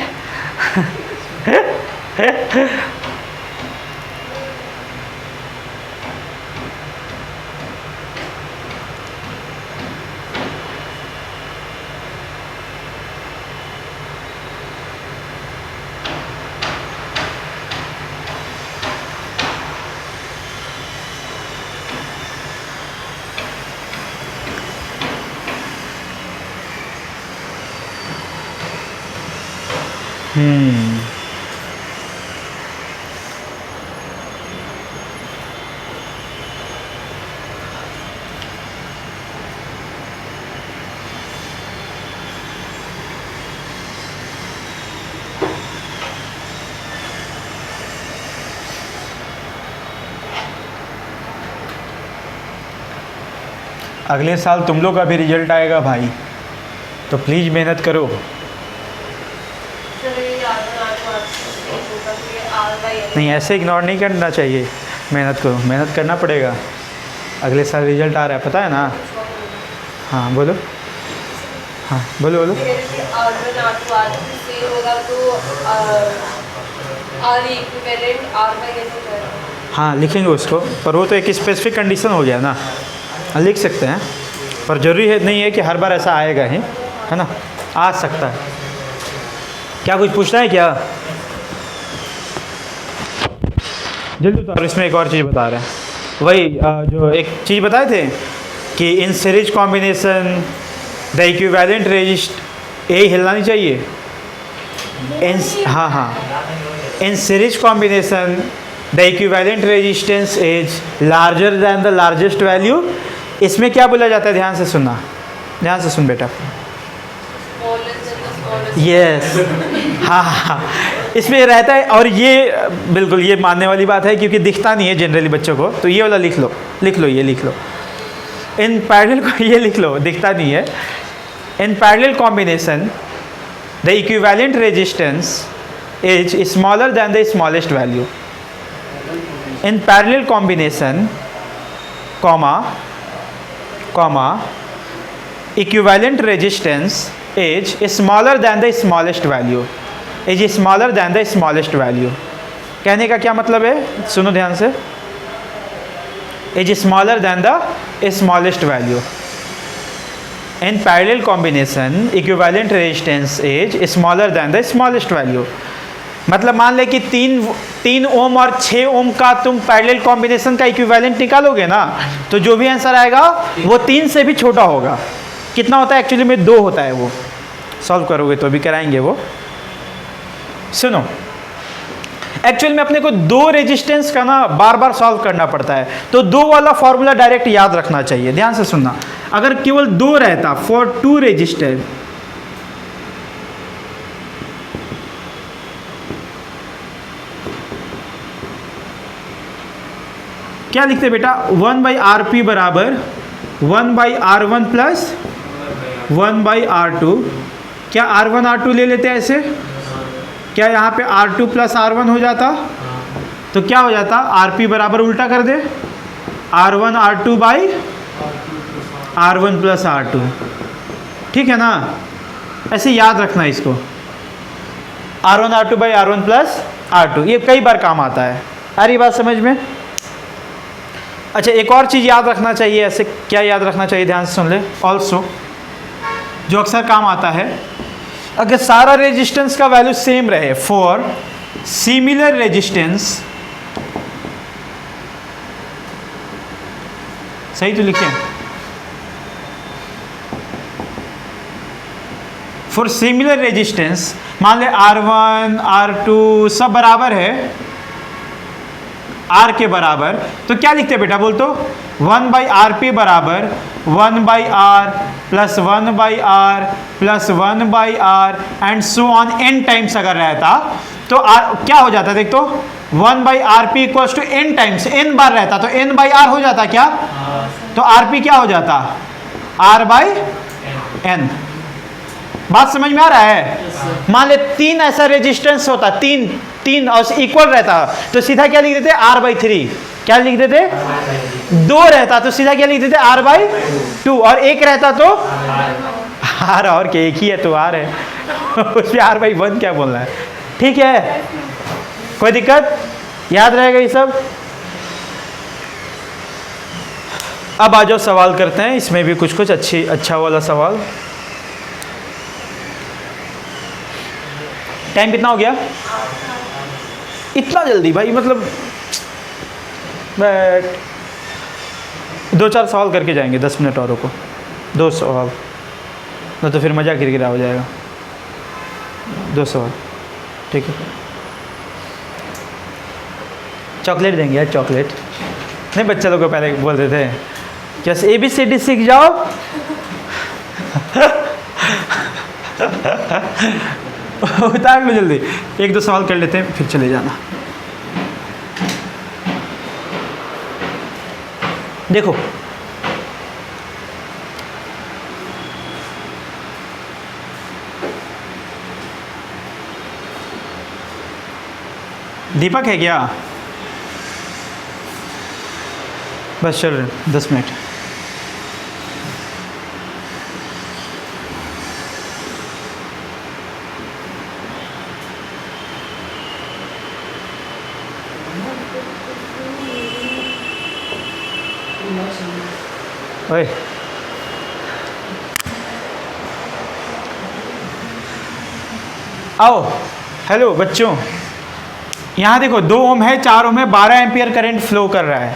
अगले साल तुम लोग का भी रिजल्ट आएगा भाई, तो प्लीज़ मेहनत करो। नहीं, ऐसे इग्नोर नहीं करना चाहिए, मेहनत करो, मेहनत करना पड़ेगा। अगले साल रिजल्ट आ रहा है, पता है ना? हाँ बोलो, हाँ बोलो बोलो। हाँ लिखेंगे उसको, पर वो तो एक स्पेसिफिक कंडीशन हो गया ना, लिख सकते हैं, पर ज़रूरी है नहीं है कि हर बार ऐसा आएगा ही, है ना? आ सकता है। क्या कुछ पूछना है क्या? जल्दी उतारो। इसमें एक और चीज़ बता रहे हैं, वही जो एक चीज़ बताए थे कि in series combination the equivalent resist, यही हिलना नहीं चाहिए। इन हाँ in series combination the equivalent resistance is larger than the largest value. इसमें क्या बोला जाता है? ध्यान से सुनना, ध्यान से सुन बेटा। यस, हाँ, इसमें रहता है। और ये बिल्कुल ये मानने वाली बात है, क्योंकि दिखता नहीं है जनरली बच्चों को, तो ये वाला लिख लो, ये लिख लो। इन पैरेलल को ये लिख लो, दिखता नहीं है। In parallel combination the equivalent resistance is smaller than the smallest value. In parallel combination comma equivalent resistance is smaller than the smallest value, is smaller than the smallest value। कहने का क्या मतलब है? सुनो ध्यान से। is smaller than the smallest value। in parallel combination equivalent resistance is smaller than the smallest value। मतलब मान ले कि 3 ओम और 6 ओम का तुम पैरेलल कॉम्बिनेशन का इक्विवेलेंट निकालोगे ना, तो जो भी आंसर आएगा वो 3 से भी छोटा होगा। कितना होता है एक्चुअली में? 2 होता है। वो सॉल्व करोगे तो भी कराएंगे वो। सुनो, एक्चुअल में अपने को 2 रेजिस्टेंस का ना बार बार सॉल्व करना पड़ता है, तो 2 वाला फॉर्मूला डायरेक्ट याद रखना चाहिए। ध्यान से सुनना, अगर केवल 2 रहता फॉर 2 रेजिस्टर, क्या लिखते बेटा? 1/RP बराबर 1/R1 प्लस 1/R2। क्या R1 R2 ले लेते हैं ऐसे? क्या यहाँ पे R2 प्लस R1 हो जाता? तो क्या हो जाता? RP बराबर उल्टा कर दे, R1 R2 by R1 plus R2। ठीक है ना? ऐसे याद रखना इसको, R1 R2 by R1 plus R2। ये कई बार काम आता है। आ रही बात समझ में? अच्छा, एक और चीज़ याद रखना चाहिए। ऐसे क्या याद रखना चाहिए? ध्यान से सुन ले। ऑल्सो जो अक्सर काम आता है, अगर सारा रेजिस्टेंस का वैल्यू सेम रहे फॉर सिमिलर रेजिस्टेंस, सही तो लिखे, फॉर सिमिलर रेजिस्टेंस, मान ले R1 R2 सब बराबर है R के बराबर, तो क्या लिखते हैं बेटा बोल तो 1/RP बराबर 1/R plus 1/R plus 1/R and so on n times अगर रहता तो क्या हो जाता देख तो 1/RP equals to n times, n बार रहता तो n/R हो जाता क्या, तो RP क्या हो जाता R/n। बात समझ में आ रहा है। मान ले 3 ऐसा रेजिस्टेंस होता, 3 और इक्वल रहता तो सीधा क्या लिख देते R/3, क्या लिख देते 2 रहता तो सीधा क्या लिख देते R/2 और 1 रहता तो R, और क्या एक ही है तो R है उसमें R/1 क्या बोलना है, ठीक है, कोई दिक्कत, याद रहेगा ये सब। अब आ जाओ सवाल करते हैं, इसमें भी कुछ अच्छा वाला सवाल। टाइम कितना हो गया, इतना जल्दी भाई, मतलब 2-4 सवाल करके जाएंगे, 10 मिनट और को 2 सवाल, नहीं तो फिर मज़ा किरकिरा हो जाएगा। 2 सवाल, ठीक है। चॉकलेट देंगे यार, चॉकलेट नहीं, बच्चे लोग को पहले बोल देते हैं क्या ABCD सीख जाओ उतार लो जल्दी, 1-2 सवाल कर लेते हैं फिर चले जाना। देखो दीपक है क्या, बस चल रहे 10 मिनट। ओए आओ, हेलो बच्चों, यहाँ देखो 2 ओम है, 4 ओम है, 12 एम्पियर करंट फ्लो कर रहा है।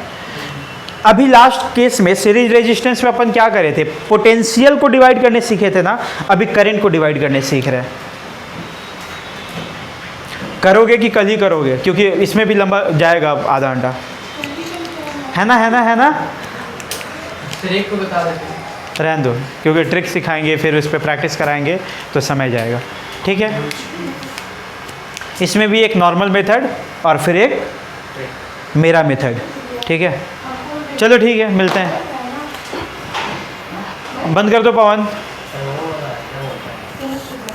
अभी लास्ट केस में सीरीज रेजिस्टेंस में अपन क्या करे थे, पोटेंशियल को डिवाइड करने सीखे थे ना, अभी करंट को डिवाइड करने सीख रहे हैं। करोगे कि कल ही करोगे, क्योंकि इसमें भी लंबा जाएगा आधा घंटा, है ना, है ना, है ना। फिर एक को बता देते हैं, रहने दो, क्योंकि ट्रिक सिखाएंगे फिर उस पर प्रैक्टिस कराएंगे तो समय जाएगा, ठीक है। इसमें भी एक नॉर्मल मेथड और फिर एक मेरा मेथड, ठीक है। चलो ठीक है, मिलते हैं, बंद कर दो पवन।